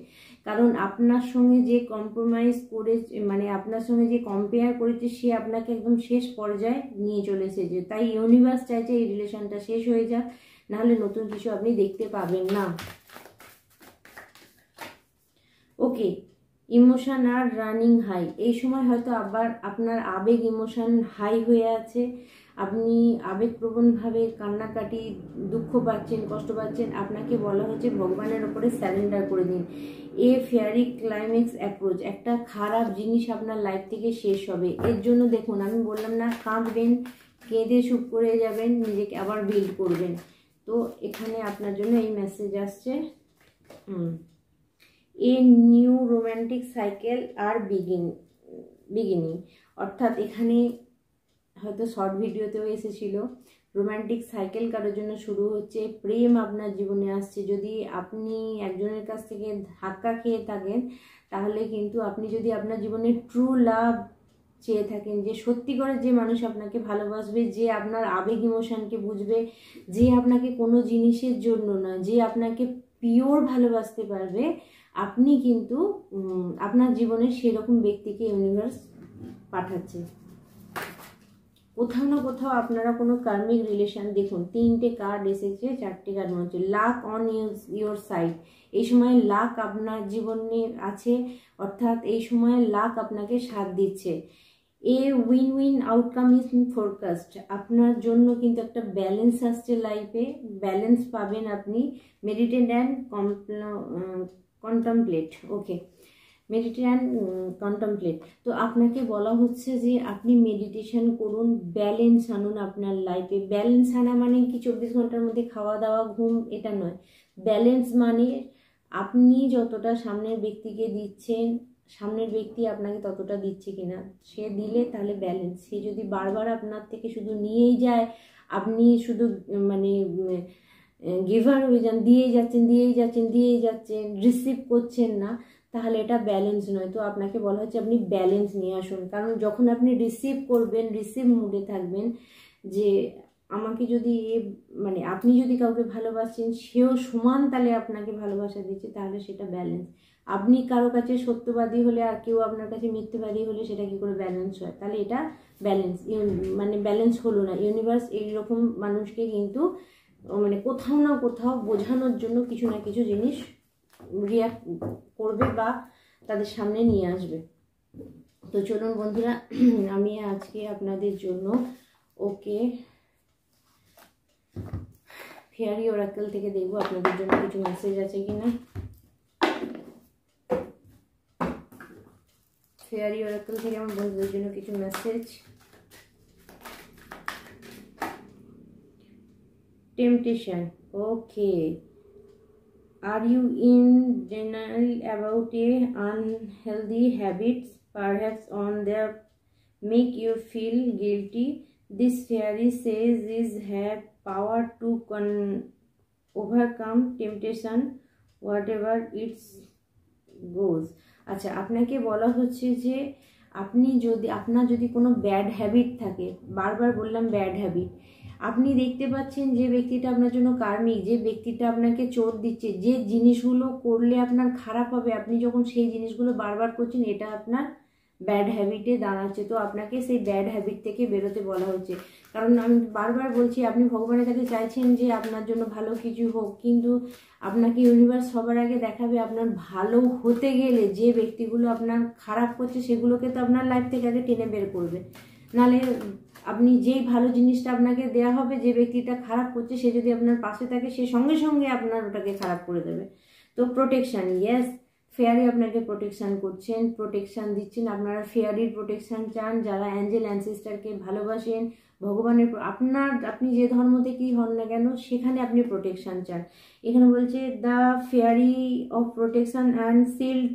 [SPEAKER 1] কারণ আপনার সঙ্গে যে কম্প্রোমাইজ করে, মানে আপনার সঙ্গে যে কম্পেয়ার করেছে, সে আপনাকে একদম শেষ পর্যায়ে নিয়ে চলে এসেছে। তাই ইউনিভার্স চাইছে এই রিলেশনটা শেষ হয়ে যাক, নাহলে নতুন কিছু আপনি দেখতে পাবেন না। ওকে, ইমোশন আর রানিং হাই। এই সময় হয়তো আবার আপনার আবেগ ইমোশন হাই হয়ে আছে, আপনি আবেগপ্রবণভাবে কান্নাকাটি, দুঃখ পাচ্ছেন, কষ্ট পাচ্ছেন। আপনাকে বলা হচ্ছে ভগবানের ওপরে স্যারেন্ডার করে দিন। এ ফেয়ারি ক্লাইম্যাক্স অ্যাপ্রোচ, একটা খারাপ জিনিস আপনার লাইফ থেকে শেষ হবে। এর জন্য দেখুন, আমি বললাম না, কাঁদবেন, কেঁদে চুপ করে যাবেন, নিজেকে আবার বিল্ড করবেন। তো এখানে আপনার জন্য এই মেসেজ আসছে, a new romantic cycle R beginning. অর্থাৎ এখানে হয়তো শর্ট ভিডিওতেও এসেছিল, রোম্যান্টিক সাইকেল কারোর জন্য শুরু হচ্ছে, প্রেম আপনার জীবনে আসছে। যদি আপনি একজনের কাছ থেকে ধাক্কা খেয়ে থাকেন, তাহলে কিন্তু আপনি যদি আপনার জীবনে ট্রু লাভ চেয়ে থাকেন, যে সত্যিকারের যে মানুষ আপনাকে ভালোবাসবে, যে আপনার আবেগ ইমোশনকে বুঝবে, যে আপনাকে কোনো জিনিসের জন্য না, যে আপনাকে পিওর ভালোবাসতে পারবে, আপনি কিন্তু আপনার জীবনে সেরকম ব্যক্তিকে ইউনিভার্স পাঠাচ্ছে। কোথাও না কোথাও আপনারা কোনো কার্মিক রিলেশন, দেখুন 3টে কার্ড এসেছে, 4টে কার্ড মনে হচ্ছে লাক অন ইউর সাইড। এই সময় লাক আপনার জীবনে আছে, অর্থাৎ এই সময় লাক আপনাকে সাথ দিচ্ছে। A win win outcome is forecast. আপনার জন্য কিন্তু একটা ব্যালেন্স আসছে লাইফে, ব্যালেন্স পাবেন আপনি। Meditate and contemplate. Okay, meditate and contemplate. তো আপনাকে বলা হচ্ছে যে আপনি মেডিটেশন করুন, ব্যালেন্স আনুন আপনার লাইফে। ব্যালেন্স আনা মানে কি 24 ঘন্টার মধ্যে খাওয়া দাওয়া ঘুম, এটা নয়। ব্যালেন্স মানে আপনি যতটা সামনের ব্যক্তিকে দিচ্ছেন, সামনের ব্যক্তি আপনাকে ততটা দিচ্ছে কিনা। সে দিলে তাহলে ব্যালেন্স। সে যদি বারবার আপনার থেকে শুধু নিয়েই যায়, আপনি শুধু মানে গিভার হয়ে যান, দিয়েই যাচ্ছেন, রিসিভ করছেন না, তাহলে এটা ব্যালেন্স নয়। তো আপনাকে বলা হচ্ছে আপনি ব্যালেন্স নিয়ে আসুন। কারণ যখন আপনি রিসিভ করবেন, রিসিভ মুডে থাকবেন, যে আমাকে যদি মানে আপনি যদি কাউকে ভালোবাসেন, সেও সমান তালে আপনাকে ভালোবাসা দিচ্ছে, তাহলে সেটা ব্যালেন্স। আপনি কারো কাছে সত্যবাদী হলে আর কেউ আপনার কাছে মিথ্যেবাদী হলে সেটা কি করে ব্যালেন্স হয়? তাহলে এটা ব্যালেন্স মানে ব্যালেন্স হলো না। ইউনিভার্স এইরকম মানুষকে কিন্তু মানে কোথাও না কোথাও বোঝানোর জন্য কিছু না কিছু জিনিস রিয়াক্ট করবে বা তাদের সামনে নিয়ে আসবে। তো চলুন বন্ধুরা, আমি আজকে আপনাদের জন্য ওকে ফেয়ারি ওরাকেল থেকে দেখবো আপনাদের জন্য কিছু মেসেজ আছে কিনা। ফেয়ারি ওরাকেল থেকে আমার বন্ধুদের জন্য কিছু message. Temptation, okay. Are you in denial about a unhealthy habits, perhaps on their make you feel guilty? This fairy says is have power to overcome temptation, whatever it goes. আচ্ছা, আপনাকে বলা হচ্ছে যে আপনার যদি কোনো ব্যাড হ্যাবিট থাকে, বারবার বললাম ব্যাড হ্যাবিট, আপনি দেখতে পাচ্ছেন যে ব্যক্তিটা আপনার জন্য কার্মিক, যে ব্যক্তিটা আপনাকে চোট দিচ্ছে, যে জিনিসগুলো করলে আপনার খারাপ হবে, আপনি যখন সেই জিনিসগুলো বারবার করছেন, এটা আপনার ব্যাড হ্যাবিটে দাঁড়াচ্ছে। তো আপনাকে সেই ব্যাড হ্যাবিট থেকে বেরোতে বলা হচ্ছে। কারণ আমি বারবার বলছি, আপনি ভগবানের কাছে চাইছেন যে আপনার জন্য ভালো কিছু হোক, কিন্তু আপনাকে ইউনিভার্স সবার আগে দেখাবে আপনার ভালো হতে গেলে যে ব্যক্তিগুলো আপনার খারাপ করছে, সেগুলোকে তো আপনার লাইফ থেকে আগে টেনে বের করবে। নাহলে আপনি যেই ভালো জিনিসটা আপনাকে দেওয়া হবে, যে ব্যক্তিটা খারাপ করছে সে যদি আপনার পাশে থাকে, সে সঙ্গে সঙ্গে আপনার ওটাকে খারাপ করে দেবে। তো প্রোটেকশান, ইয়েস, ফেয়ারি আপনাকে প্রোটেকশান করছেন, প্রোটেকশান দিচ্ছেন। আপনারা ফেয়ারির প্রোটেকশান চান, যারা অ্যাঞ্জেল অ্যানসেস্টারকে ভালোবাসেন, ভগবানের আপনি যে ধর্ম থেকেই হন না কেন সেখানে আপনি প্রোটেকশান চান। এখানে বলছে the fairy of protection and shield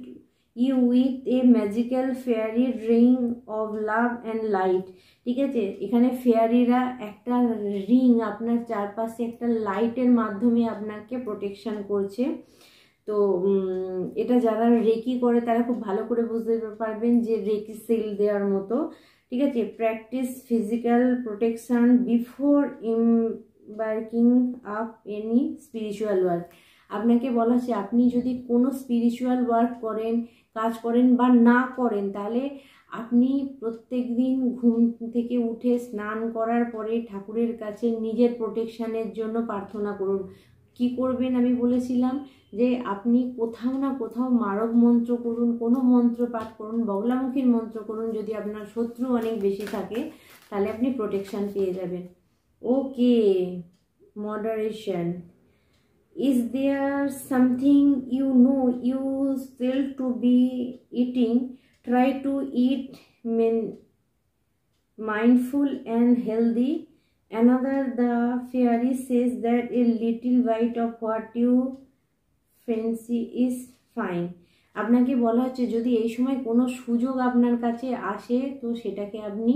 [SPEAKER 1] you with a magical fairy ring of love and light. ঠিক আছে, এখানে ফেয়ারিরা একটা রিং আপনার চারপাশে একটা লাইটের মাধ্যমে আপনাকে প্রোটেকশান করছে। তো এটা যারা রেকি করে তারা খুব ভালো করে বুঝতে পারবেন যে রেকি সিল দেওয়ার মতো। ঠিক আছে, practice physical protection before embarking up any spiritual work. আপনাকে বলা হচ্ছে আপনি যদি কোনো স্পিরিচুয়াল ওয়ার্ক করেন, কাজ করেন বা না করেন, তাহলে আপনি প্রত্যেক দিন ঘুম থেকে উঠে স্নান করার পরে ঠাকুরের কাছে নিজের প্রোটেকশানের জন্য প্রার্থনা করুন। কি করবেন আমি বলেছিলাম যে আপনি কোথাও না কোথাও মারক মন্ত্র করুন, কোনো মন্ত্র পাঠ করুন, বগলামুখীর মন্ত্র করুন। যদি আপনার শত্রু অনেক বেশি থাকে তাহলে আপনি প্রোটেকশান পেয়ে যাবেন। ওকে, moderation. Is there something you know you still to be eating? Try to eat mindful and healthy. Another, the fairy says that a little bite of what you fancy is fine. আপনাকে বলা হচ্ছে যদি এই সময় কোনো সুযোগ আপনার কাছে আসে তো সেটাকে আপনি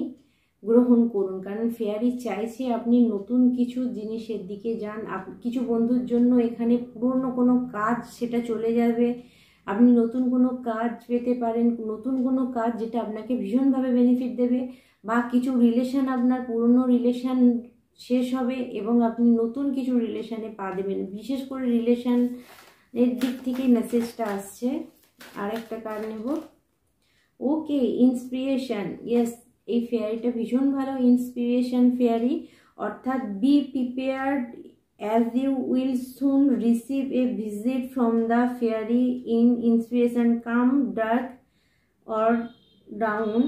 [SPEAKER 1] গ্রহণ করুন, কারণ ফেয়ারি চাইছে আপনি নতুন কিছু জিনিসের দিকে যান। কিছু বন্ধুর জন্য এখানে পুরনো কোনো কাজ সেটা চলে যাবে, আপনি নতুন কোনো কাজ পেতে পারেন, নতুন কোনো কাজ যেটা আপনাকে ভীষণভাবে বেনিফিট দেবে, বা কিছু রিলেশান আপনার পুরনো রিলেশান শেষ হবে এবং আপনি নতুন কিছু রিলেশানে পা দেবেন। বিশেষ করে রিলেশানের দিক থেকে মেসেজটা আসছে। আর একটা কার্ড নেব। ওকে, ইন্সপিরেশন, ইয়েস, এই ফেয়ারিটা ভীষণ ভালো ইন্সপিরেশন ফেয়ারি, অর্থাৎ be prepared as you will soon receive a visit from the fairy in inspiration come dark or down,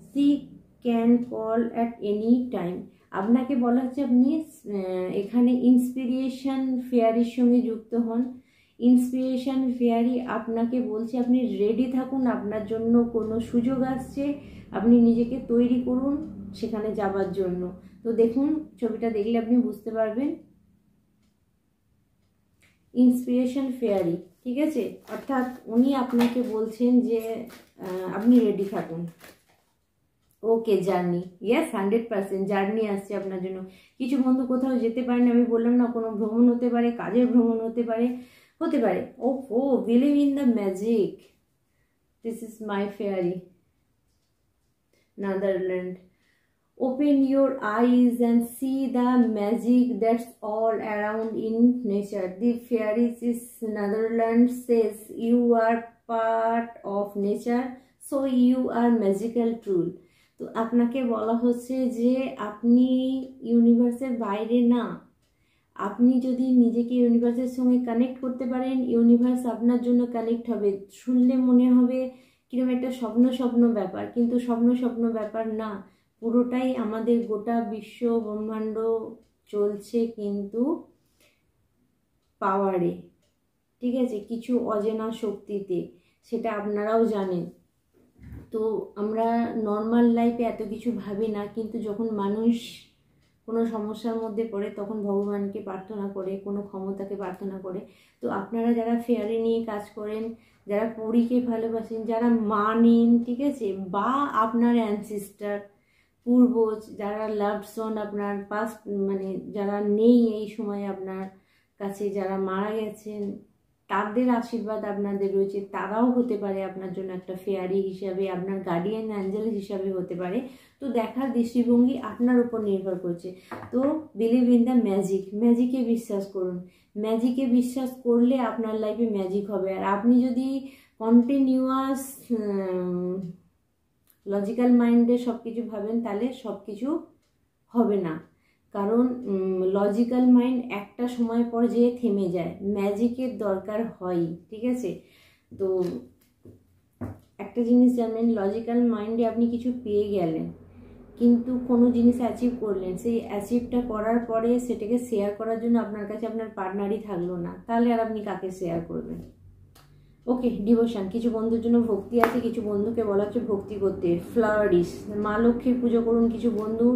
[SPEAKER 1] she can call at any time. আপনাকে বলা হচ্ছে আপনি এখানে ইন্সপিরেশন ফেয়ারির সঙ্গে যুক্ত হন। ইন্সপিরেশন ফেয়ারি আপনাকে বলছে আপনি রেডি থাকুন, আপনার জন্য কোনো সুযোগ আসছে, আপনি নিজেকে তৈরি করুন সেখানে যাবার জন্য। তো দেখুন, ছবিটা দেখলে আপনি বুঝতে পারবেন ইন্সপিরেশন ফেয়ারি। ঠিক আছে, অর্থাৎ উনি আপনাকে বলছেন যে আপনি রেডি থাকুন। ওকে, জার্নি, ইয়েস, 100% জার্নি আসছে আপনার জন্য। কিছু বন্ধু কোথাও যেতে পারেন, আমি বললাম না, কোনো ভ্রমণ হতে পারে, কাজের ভ্রমণ হতে পারে। Oh believe in the magic, this is my fairy, Netherlands. Open your eyes and see the magic that's all around in nature. The fairies is Netherlands says you are part of nature, so you are magical tool. তো আপনাকে বলা হচ্ছে যে আপনি ইউনিভার্সের বাইরে না, আপনি যদি নিজেকে ইউনিভার্সের সঙ্গে কানেক্ট করতে পারেন, ইউনিভার্স আপনার জন্য কানেক্ট হবে। শুনলে মনে হবে কিরকম একটা স্বপ্ন ব্যাপার, কিন্তু স্বপ্ন ব্যাপার না, পুরোটাই আমাদের গোটা বিশ্ব ব্রহ্মাণ্ড চলছে কিন্তু পাওয়ারে। ঠিক আছে, কিছু অজানা শক্তিতে, সেটা আপনারাও জানেন। তো আমরা নর্মাল লাইফে এত কিছু ভাবি না, কিন্তু যখন মানুষ কোনো সমস্যার মধ্যে পড়ে তখন ভগবানকে প্রার্থনা করে, কোনো ক্ষমতাকে প্রার্থনা করে। তো আপনারা যারা ফেয়ারি নিয়ে কাজ করেন, যারা পরীকে ভালোবাসেন, যারা মানেন, ঠিক আছে, বা আপনার অ্যানসিস্টার পূর্বজ যারা লাভড ওয়ান আপনার পাস্ট, মানে যারা নেই এই সময় আপনার কাছে, যারা মারা গেছেন, তাদের আশীর্বাদ আপনাদের রয়েছে, তারাও হতে পারে আপনার জন্য একটা ফেয়ারি হিসাবে, আপনার গার্ডিয়ান অ্যাঞ্জেল হিসাবে হতে পারে। তো দেখার দৃষ্টিভঙ্গি আপনার উপর নির্ভর করছে। তো বিলিভ ইন দ্য ম্যাজিক, ম্যাজিকে বিশ্বাস করুন। ম্যাজিকে বিশ্বাস করলে আপনার লাইফে ম্যাজিক হবে। আর আপনি যদি কন্টিনিউয়াস লজিক্যাল মাইন্ডে সব কিছু ভাবেন তাহলে সব কিছু হবে না, কারণ লজিক্যাল মাইন্ড একটা সময় পর যেয়ে থেমে যায়, ম্যাজিকের দরকার হয়। ঠিক আছে, তো একটা জিনিস জানেন, লজিক্যাল মাইন্ডে আপনি কিছু পেয়ে গেলেন, কিন্তু কোনো জিনিস অ্যাচিভ করলেন, সেই অ্যাচিভটা করার পরে সেটাকে শেয়ার করার জন্য আপনার কাছে আপনার পার্টনারই থাকলো না, তাহলে আর আপনি কাকে শেয়ার করবেন? ওকে, ডিভোশন, কিছু বন্ধুর জন্য ভক্তি আছে, কিছু বন্ধুকে বলা হচ্ছে ভক্তি করতে। ফ্লাওয়ারিস, মা লক্ষ্মীর পুজো করুন। কিছু বন্ধু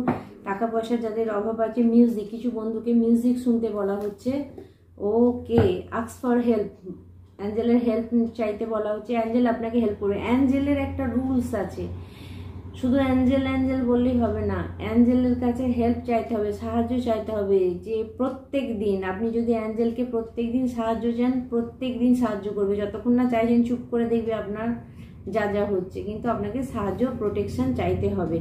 [SPEAKER 1] টাকা পয়সা যাদের অভাব আছে, মিউজিক, কিছু বন্ধুকে মিউজিক শুনতে বলা হচ্ছে। ওকে, আস্ক ফর হেল্প, অ্যাঞ্জেলের হেল্প চাইতে বলা হচ্ছে, অ্যাঞ্জেল আপনাকে হেল্প করবে। অ্যাঞ্জেলের একটা রুলস আছে, শুধু অ্যাঞ্জেল অ্যাঞ্জেল বললেই হবে না, অ্যাঞ্জেলের কাছে হেল্প চাইতে হবে, সাহায্য চাইতে হবে। যে প্রত্যেক দিন আপনি যদি অ্যাঞ্জেলকে প্রত্যেক দিন সাহায্য চান, প্রত্যেক দিন সাহায্য করবে, যতক্ষণ না চাইছেন চুপ করে দেখবে আপনার যা যা হচ্ছে, কিন্তু আপনাকে সাহায্য প্রোটেকশন চাইতে হবে।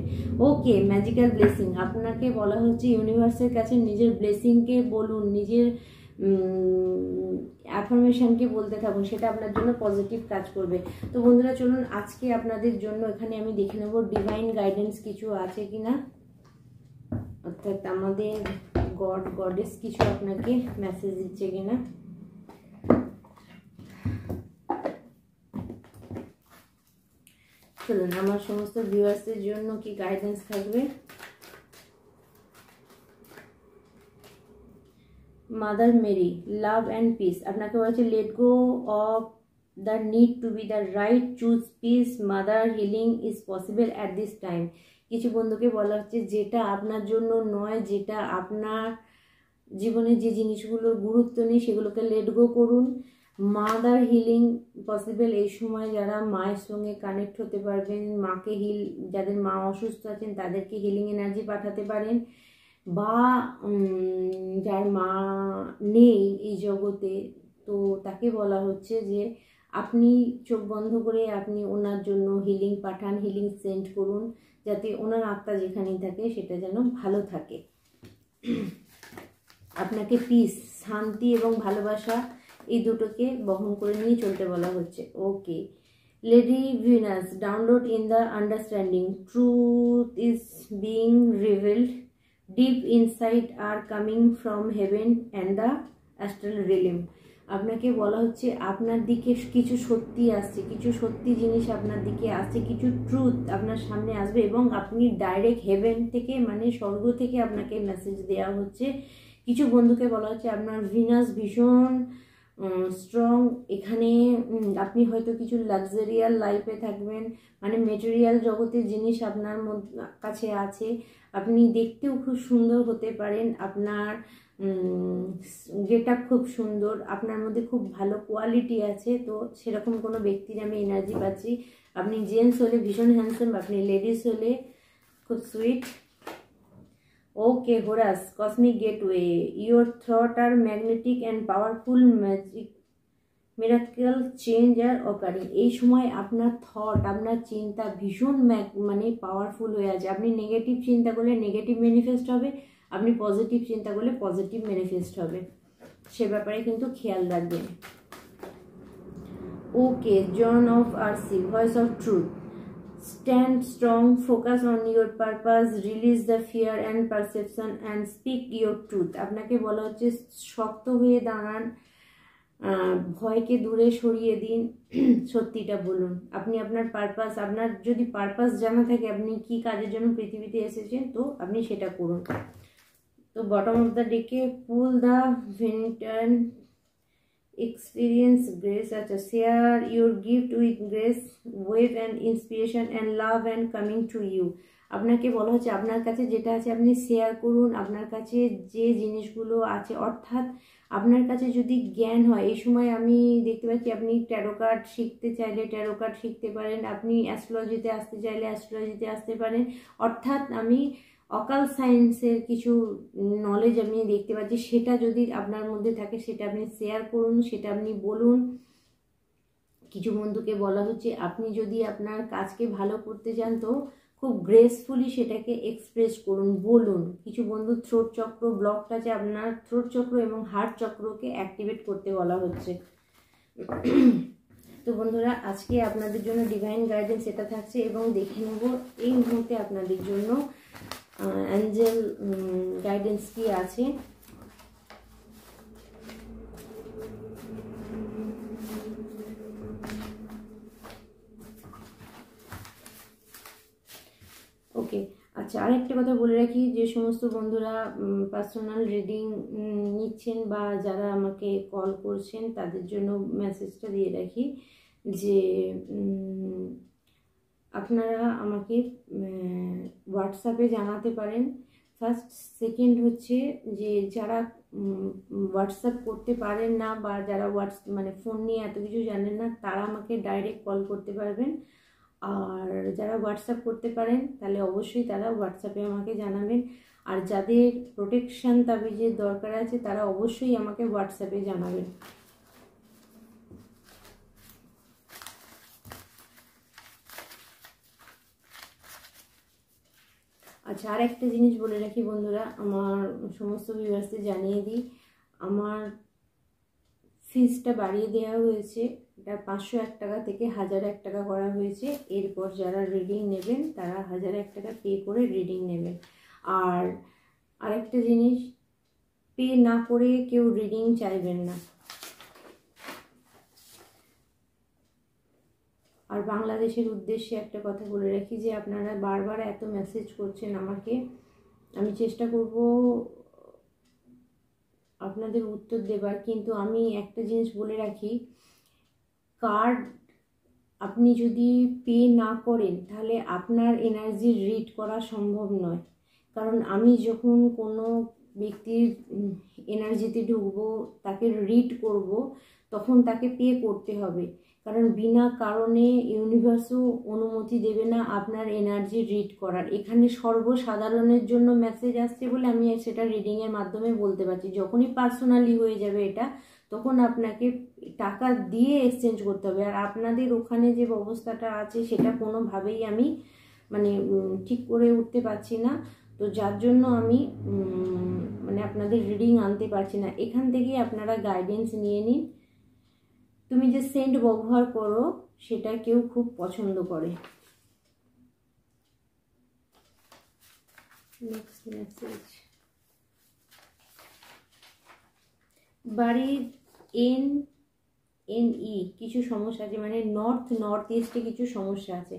[SPEAKER 1] ওকে, ম্যাজিক্যাল ব্লেসিং, আপনাকে বলা হচ্ছে ইউনিভার্সের কাছে নিজের ব্লেসিংকে বলুন, নিজের অ্যাফার্মেশনকে বলতে থাকুন, সেটা আপনার জন্য পজিটিভ কাজ করবে। তো বন্ধুরা চলুন আজকে আপনাদের জন্য এখানে আমি দেখে নেব ডিভাইন গাইডেন্স কিছু আছে কিনা, অর্থাৎ আমাদের গড গডেস কিছু আপনাকে মেসেজ দিচ্ছে কিনা। চলুন আমার সমস্ত ভিউয়ার্সের জন্য কি গাইডেন্স থাকবে। Mother Mary, love and peace, আপনাকে বলছে let go of the need to be the right, choose peace, mother healing is possible at this time. কিছু বন্ধুকে বলা হচ্ছে যেটা আপনার জন্য নয়, যেটা আপনার জীবনে যে জিনিসগুলোর গুরুত্ব নেই সেগুলোকে লেট গো করুন। মাদার হিলিং পসিবল, এই সময় যারা মায়ের সঙ্গে কানেক্ট হতে পারবেন, মাকে যাদের মা অসুস্থ আছেন তাদেরকে হিলিং এনার্জি পাঠাতে পারেন, বা যার মা নেই এই জগতে, তো তাকে বলা হচ্ছে যে আপনি চোখ বন্ধ করে আপনি ওনার জন্য হিলিং পাঠান, হিলিং সেন্ড করুন, যাতে ওনার আত্মা যেখানেই থাকে সেটা যেন ভালো থাকে। আপনাকে পিস, শান্তি এবং ভালোবাসা এই দুটোকে বহন করে নিয়ে চলতে বলা হচ্ছে। Okay, lady Venus, download in the understanding, truth is being revealed, deep insight are coming from heaven and the astral realm. আপনাকে বলা হচ্ছে আপনার দিকে কিছু সত্যি আসছে, কিছু সত্যি জিনিস আপনার দিকে আসছে, কিছু ট্রুথ আপনার সামনে আসবে এবং আপনি ডাইরেক্ট হেভেন থেকে মানে স্বর্গ থেকে আপনাকে মেসেজ দেওয়া হচ্ছে। কিছু বন্ধুকে বলা হচ্ছে আপনার ভিনাস ভীষণ স্ট্রং, এখানে আপনি হয়তো কিছু লাক্সারিয়াল লাইফে থাকবেন, মানে মেটেরিয়াল জগতের জিনিস আপনার কাছে আছে, আপনি দেখতেও খুব সুন্দর হতে পারেন, আপনার গেট আপ খুব সুন্দর, আপনার মধ্যে খুব ভালো কোয়ালিটি আছে, তো সেরকম কোনো ব্যক্তির আমি এনার্জি পাচ্ছি। আপনি জেন্টস হলে ভীষণ হ্যান্ডসাম, আপনি লেডিস হলে খুব sweet. Okay, Horus, cosmic gateway, your thought are magnetic and powerful, miracle change are occurring. এই সময় আপনার থট, আপনার চিন্তা ভীষণ মানে পাওয়ারফুল হয়ে আছে। আপনি নেগেটিভ চিন্তা করলে নেগেটিভ ম্যানিফেস্ট হবে, আপনি পজিটিভ চিন্তা করলে পজিটিভ ম্যানিফেস্ট হবে, সে ব্যাপারে কিন্তু খেয়াল রাখবেন। Okay, Joan of Arc, voice of truth, stand strong, focus on your purpose, release the fear and perception and speak your truth। আপনাকে বলা হচ্ছে শক্ত হয়ে দাঁড়ান, ভয়কে দূরে সরিয়ে দিন, সত্যিটা বলুন। আপনি আপনার পারপাস, আপনার যদি পারপাস জানা থাকে আপনি কি কাজের জন্য পৃথিবীতে এসেছেন, তো আপনি সেটা করুন। তো বটম অফ দ্য ডেকে পুল দ্য ভেনিটন, experience grace, আচ্ছা, share your gift with grace, wave and inspiration and love and coming to you। আপনাকে বলা হচ্ছে আপনার কাছে যেটা আছে আপনি শেয়ার করুন, আপনার কাছে যে জিনিসগুলো আছে, অর্থাৎ আপনার কাছে যদি জ্ঞান হয়, এই সময় আমি দেখতে পাচ্ছি আপনি ট্যারো কার্ড শিখতে চাইলে ট্যারো কার্ড শিখতে পারেন, আপনি অ্যাস্ট্রোলজিতে আসতে চাইলে অ্যাস্ট্রোলজিতে আসতে পারেন, অর্থাৎ আমি অকাল সায়েন্সের কিছু নলেজ আমি দেখতে পাচ্ছি, সেটা যদি আপনার মধ্যে থাকে সেটা আপনি শেয়ার করুন, সেটা আপনি বলুন। কিছু বন্ধুকে বলা হচ্ছে আপনি যদি আপনার কাজকে ভালো করতে চান তো খুব গ্রেসফুলি সেটাকে এক্সপ্রেস করুন, বলুন। কিছু বন্ধু থ্রোট চক্র ব্লকড আছে, আপনার থ্রোট চক্র এবং হার্ট চক্রকে অ্যাক্টিভেট করতে বলা হচ্ছে। তো বন্ধুরা আজকে আপনাদের জন্য ডিভাইন গাইডেন্স এটা থাকছে, এবং দেখে নেব এই মুহূর্তে আপনাদের জন্য অ্যাঞ্জেল গাইডেন্স কি আছে। ওকে, আচ্ছা, আচ্ছা, আরেকটা কথা বলে রাখি, যে সমস্ত বন্ধুরা পার্সোনাল রিডিং নিচ্ছেন বা যারা আমাকে কল করছেন তাদের জন্য মেসেজটা দিয়ে রাখি যে আপনারা আমাকে হোয়াটসঅ্যাপে জানাতে পারেন। ফার্স্ট, সেকেন্ড হচ্ছে যে যারা হোয়াটসঅ্যাপ করতে পারেন না বা যারা মানে ফোন নিয়ে এত কিছু জানেন না, তারা আমাকে ডাইরেক্ট কল করতে পারবেন। আর যারা হোয়াটসঅ্যাপ করতে পারেন তাহলে অবশ্যই তারা হোয়াটসঅ্যাপে আমাকে জানাবেন। আর যাদের প্রোটেকশন তাবিজের দরকার আছে তারা অবশ্যই আমাকে হোয়াটসঅ্যাপে জানাবেন। আচ্ছা, আর একটা জিনিস বলে রাখি বন্ধুরা, আমার সমস্ত ভিউয়ার্সদের জানিয়ে দিই, আমার ফিজটা বাড়িয়ে দেওয়া হয়েছে। এটা 501 টাকা থেকে 1001 টাকা করা হয়েছে। এরপর যারা রিডিং নেবেন তারা 1001 টাকা পে করে রিডিং নেবেন। আর আরেকটা জিনিস, পে না করে কেউ রিডিং চাইবেন না। আর বাংলাদেশের উদ্দেশ্যে একটা কথা বলে রাখি যে আপনারা বারবার এত মেসেজ করছেন আমাকে, আমি চেষ্টা করব আপনাদের উত্তর দেবার, কিন্তু আমি একটা জিনিস বলে রাখি, কার্ড আপনি যদি পে না করেন তাহলে আপনার এনার্জি রিড করা সম্ভব নয়। কারণ আমি যখন কোনো ব্যক্তির এনার্জিতে ঢুকবো, তাকে রিড করব, তখন তাকে পে করতে হবে। কারণ বিনা কারণে ইউনিভার্সও অনুমতি দেবে না আপনার এনার্জি রিড করার। এখানে সর্বসাধারণের জন্য মেসেজ আসছে বলে আমি সেটা রিডিংয়ের মাধ্যমে বলতে পারছি। যখনই পার্সোনালি হয়ে যাবে এটা, তখন আপনাকে টাকা দিয়ে এক্সচেঞ্জ করতে হবে। আর আপনাদের ওখানে যে ব্যবস্থাটা আছে সেটা কোনোভাবেই আমি মানে ঠিক করে উঠতে পারছি না, তো যার জন্য আমি মানে আপনাদের রিডিং আনতে পারছি না। এখান থেকেই আপনারা গাইডেন্স নিয়ে নিন। তুমি যে সেন্ট ব্যবহার করো সেটা কেউ খুব পছন্দ করে। নেক্সট মেসেজ, বাড়ির NE কিছু সমস্যা আছে, মানে নর্থ ইস্টে কিছু সমস্যা আছে।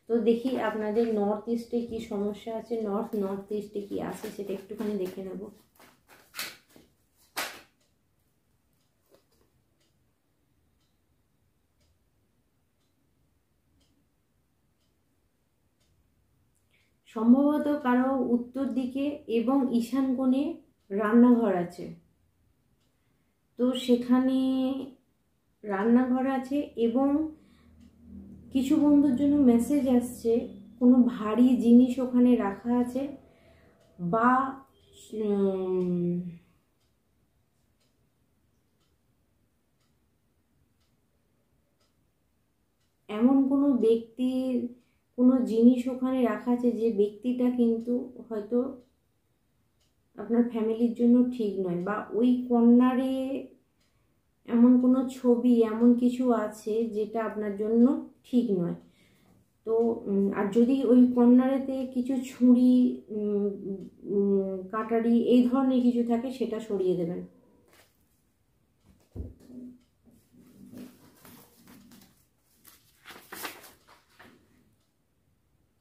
[SPEAKER 1] তো দেখি আপনাদের নর্থ ইস্টে কি সমস্যা আছে, নর্থ ইস্টে কি আছে সেটা একটুখানি দেখে নেব। সম্ভবত কারো উত্তর দিকে এবং ঈশান কোণে রান্নাঘর আছে, তো সেখানে রান্নাঘর আছে। এবং কিছু বন্ধুর জন্য মেসেজ আসছে কোনো ভারী জিনিস ওখানে রাখা আছে, বা এমন কোনো ব্যক্তির কোনো জিনিস ওখানে রাখা আছে যে ব্যক্তিটা কিন্তু হয়তো আপনার ফ্যামিলির জন্য ঠিক নয়, বা ওই কর্নারে এমন কোনো ছবি এমন কিছু আছে যেটা আপনার জন্য ঠিক নয়। তো আর যদি ওই কর্নারেতে কিছু ছুরি কাটারি এই ধরনের কিছু থাকে সেটা সরিয়ে দেবেন।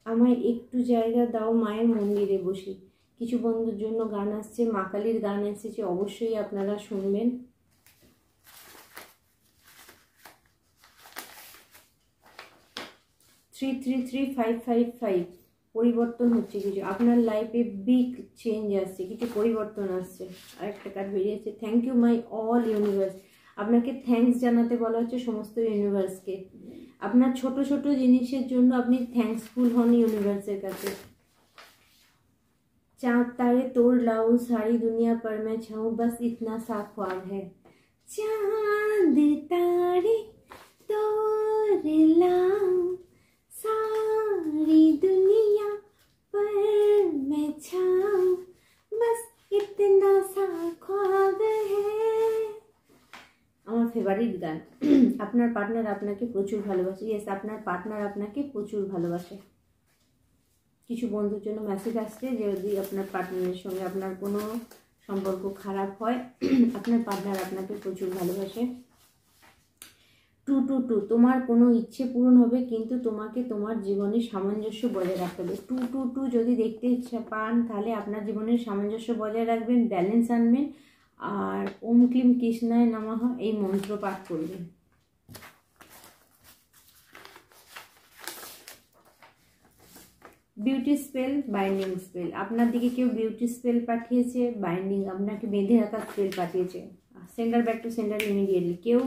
[SPEAKER 1] আমায় একটু জায়গা দাও, মায়ের মন্দিরে বসি। কিছু বন্ধুর জন্য গান আসছে, মা কালীর গান এসেছে, অবশ্যই আপনারা শুনবেন। থ্রি 555 পরিবর্তন হচ্ছে, কিছু আপনার লাইফে বিগ চেঞ্জ আসছে, কিছু পরিবর্তন আসছে। আরেকটা কার্ড বেরিয়েছে, thank you my all universe. আপনাকে থ্যাঙ্কস জানাতে বলা হচ্ছে সমস্ত ইউনিভার্সকে। আপনার ছোট ছোট জিনিসের জন্য আপনি থ্যাঙ্কসফুল হন ইউনিভার্সের কাছে। चांद तारे तोड़ लाऊं सारी दुनिया पर मैं छाऊं बस इतना सा ख्वाब है। चांद तारे तोड़ लाऊं सारी दुनिया पर मैं छाऊं बस इतना सा ख्वाब है। আমার ফেভারিট গান। আপনার পার্টনার আপনাকে প্রচুর ভালোবাসে। ইয়েস, আপনার পার্টনার আপনাকে প্রচুর ভালোবাসে। কিছু বন্ধুর জন্য মেসেজ আসছে যে যদি আপনার পার্টনারের সঙ্গে আপনার কোনো সম্পর্ক খারাপ হয়, আপনার পার্টনার আপনাকে প্রচুর ভালোবাসে। 222 তোমার কোনো ইচ্ছে পূরণ হবে, কিন্তু তোমাকে তোমার জীবনের সামঞ্জস্য বজায় রাখতে হবে। 222 যদি দেখতে পান তাহলে আপনার জীবনের সামঞ্জস্য বজায় রাখবেন, ব্যালেন্স আনবেন, আর ওম ক্লিম কৃষ্ণায় নমঃ এই মন্ত্র পাঠ করবেন। বিউটি স্পেল, বাইন্ডিং স্পেল, আপনার দিকে কেউ বিউটি স্পেল পাঠিয়েছে, বাইন্ডিং আপনাকে বেঁধে রাখার স্পেল পাঠিয়েছে। Centre back to centre immediately. কেউ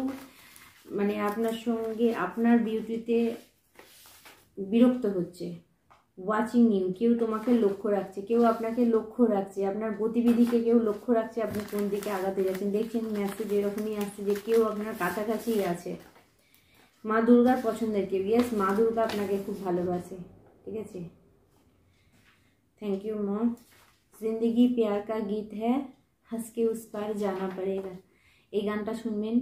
[SPEAKER 1] মানে আপনার সঙ্গে আপনার বিউটিতে বিরক্ত হচ্ছে, ওয়াচিং ইউ, কেউ তোমাকে লক্ষ্য রাখছে, কেউ আপনাকে লক্ষ্য রাখছে, আপনার গতিবিধিকে কেউ লক্ষ্য রাখছে, আপনি কোন দিকে আগাতে যাচ্ছেন। দেখছেন মেসেজ এরকমই আসছে যে কেউ আপনার কাছাকাছিই আছে। মা দুর্গার পছন্দের কেউ, ইয়েস মা দুর্গা আপনাকে খুব ভালোবাসে, ঠিক আছে। Thank you mom. জিন্দগি প্যার কা গীত হ্যাঁ, হাসকে উস পার জানা পড়েগা। এই গানটা শুনবেন।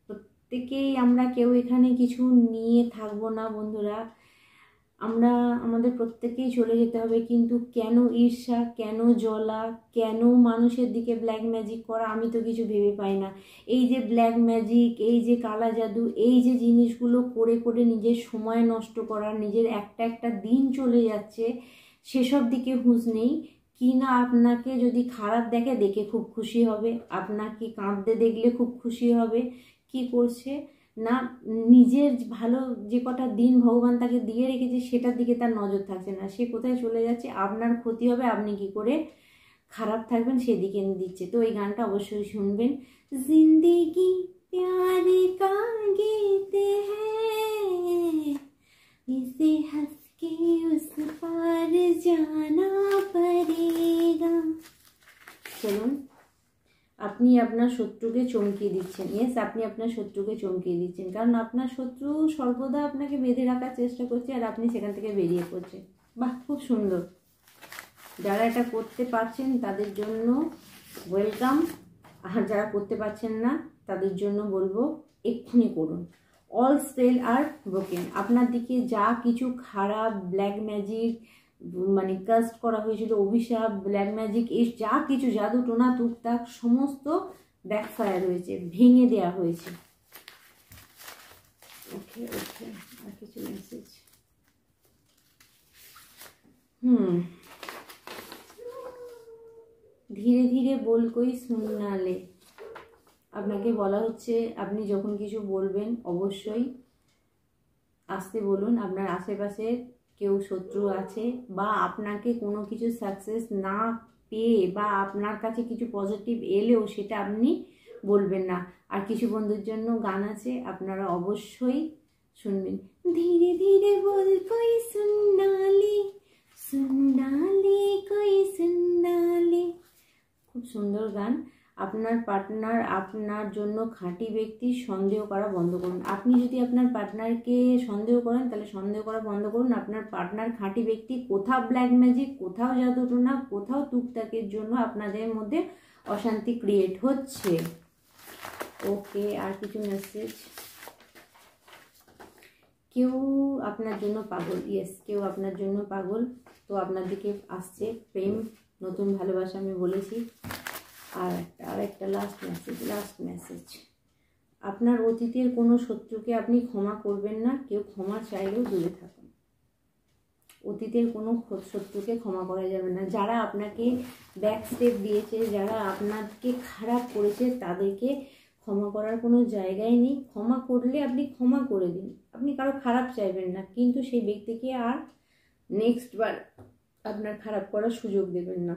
[SPEAKER 1] প্রত্যেকেই আমরা কেউ এখানে কিছু নিয়ে থাকবো না বন্ধুরা, আমরা আমাদের প্রত্যেকেই চলে যেতে হবে। কিন্তু কেন ঈর্ষা, কেন জ্বলা, কেন মানুষের দিকে ব্ল্যাক ম্যাজিক করা, আমি তো কিছু ভেবে পাই না। এই যে ব্ল্যাক ম্যাজিক, এই যে কালা জাদু, এই যে জিনিসগুলো করে করে নিজের সময় নষ্ট করা, নিজের একটা একটা দিন চলে যাচ্ছে, সেসব দিকে হুঁশ নেই। কি না আপনাকে যদি খারাপ দেখে খুব খুশি হবে, আপনাকে কাঁদতে দেখলে খুব খুশি হবে। কি করছে না, নিজের ভালো যে কটা দিন ভগবান তাকে দিয়ে রেখেছে সেটার দিকে তার নজর থাকছে না, সে কোথায় চলে যাচ্ছে, আপনার ক্ষতি হবে, আপনি কি করে খারাপ থাকবেন সেদিকে দিচ্ছে। তো এই গানটা অবশ্যই শুনবেন। জিন্দেগি প্যারে কা গীত হ্যায়, ইসে হঁসকে উস পার জানা পড়েগা। চলুন, আপনি আপনার শত্রুকে চমকিয়ে দিচ্ছেন। ইয়েস, আপনি আপনার শত্রুকে চমকিয়ে দিচ্ছেন, কারণ আপনার শত্রু সর্বদা আপনাকে বেঁধে রাখার চেষ্টা করছে আর আপনি সেখান থেকে বেরিয়ে পড়ছেন। বাহ, খুব সুন্দর। যারা এটা করতে পারছেন তাদের জন্য ওয়েলকাম, আর যারা করতে পারছেন না তাদের জন্য বলবো এক্ষুনি করুন। অল স্পেল আর ব্রোকেন। আপনার দিকে যা কিছু খারাপ ব্ল্যাক ম্যাজিক মানে কাস্ট করা হয়েছিল, অভিশাপ, ব্ল্যাক ম্যাজিক, এই যা কিছু জাদু টোনা টুকটাক সমস্ত ব্যাকফায়ার হয়েছে, ভেঙে দেওয়া হয়েছে। ওকে ওকে, আর কিছু মেসেজ। ধীরে ধীরে বল কই শুননা লে। আপনাকে বলা হচ্ছে আপনি যখন কিছু বলবেন অবশ্যই আস্তে বলুন। আপনার আশেপাশে কেউ শত্রু আছে, বা আপনাকে কোনো কিছু সাকসেস না পেয়ে বা আপনার কাছে কিছু পজিটিভ এলেও সেটা আপনি বলবেন না। আর কিছু বন্ধুর জন্য গান আছে, আপনারা অবশ্যই শুনবেন। ধীরে ধীরে বল কই শুননালে, শুননালে কই শুননালে, খুব সুন্দর গান। আপনার পার্টনার আপনার জন্য খাঁটি ব্যক্তি, সন্দেহ করা বন্ধ করুন। আপনি যদি আপনার পার্টনারকে সন্দেহ করেন তাহলে সন্দেহ করা বন্ধ করুন। আপনার পার্টনার খাঁটি ব্যক্তি। কোথাও ব্ল্যাক ম্যাজিক, কোথাও জাদুটোনা, কোথাও টুকটাকের জন্য আপনাদের মধ্যে অশান্তি ক্রিয়েট হচ্ছে। ওকে, আর কিছু মেসেজ। কেউ আপনার জন্য পাগল, ইয়েস কেউ আপনার জন্য পাগল। তো আপনার দিকে আসছে প্রেম, নতুন ভালোবাসা, আমি বলেছি। আর একটা লাস্ট মেসেজ। আপনার অতীতের কোনো শত্রুকে আপনি ক্ষমা করবেন না, কেউ ক্ষমা চাইলেও দূরে থাকুন। অতীতের কোনো শত্রুকে ক্ষমা করা যাবে না। যারা আপনাকে ব্যাক স্টেপ দিয়েছে, যারা আপনাকে খারাপ করেছে, তাদেরকে ক্ষমা করার কোনো জায়গায় নেই। ক্ষমা করলে আপনি ক্ষমা করে দিন, আপনি কারো খারাপ চাইবেন না, কিন্তু সেই ব্যক্তিকে আর নেক্সট বার আপনার খারাপ করার সুযোগ দেবেন না।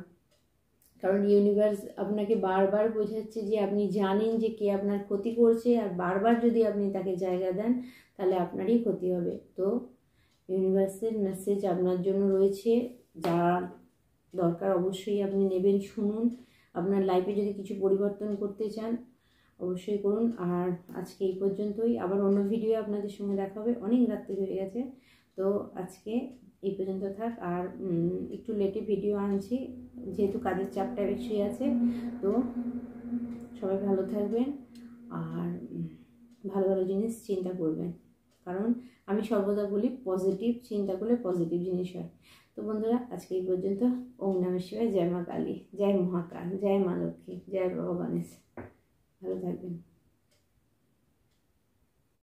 [SPEAKER 1] কারণ ইউনিভার্স আপনাকে বারবার বোঝাচ্ছে যে আপনি জানেন যে কে আপনার ক্ষতি করছে, আর বারবার যদি আপনি তাকে জায়গা দেন তাহলে আপনারই ক্ষতি হবে। তো ইউনিভার্সের মেসেজ আপনার জন্য রয়েছে, যা দরকার অবশ্যই আপনি নেবেন, শুনুন। আপনার লাইফে যদি কিছু পরিবর্তন করতে চান অবশ্যই করুন। আর আজকে এই পর্যন্তই, আবার অন্য ভিডিও আপনাদের সঙ্গে দেখা হবে। অনেক রাত্রি হয়ে গেছে, তো আজকে এই পর্যন্ত থাক। আর একটু লেটে ভিডিও আনছি যেহেতু কাজের চাপটা বেশি আছে। তো সবাই ভালো থাকবেন আর ভালো ভালো জিনিস চিন্তা করবেন, কারণ আমি সর্বদা বলি পজিটিভ চিন্তা করলে পজিটিভ জিনিস হয়। তো বন্ধুরা আজকে এই পর্যন্ত। ওম নমঃ শিবায়, জয় মা কালী, জয় মহাকাল, জয় মা লক্ষ্মী, জয় বাবা গণেশ। ভালো থাকবেন।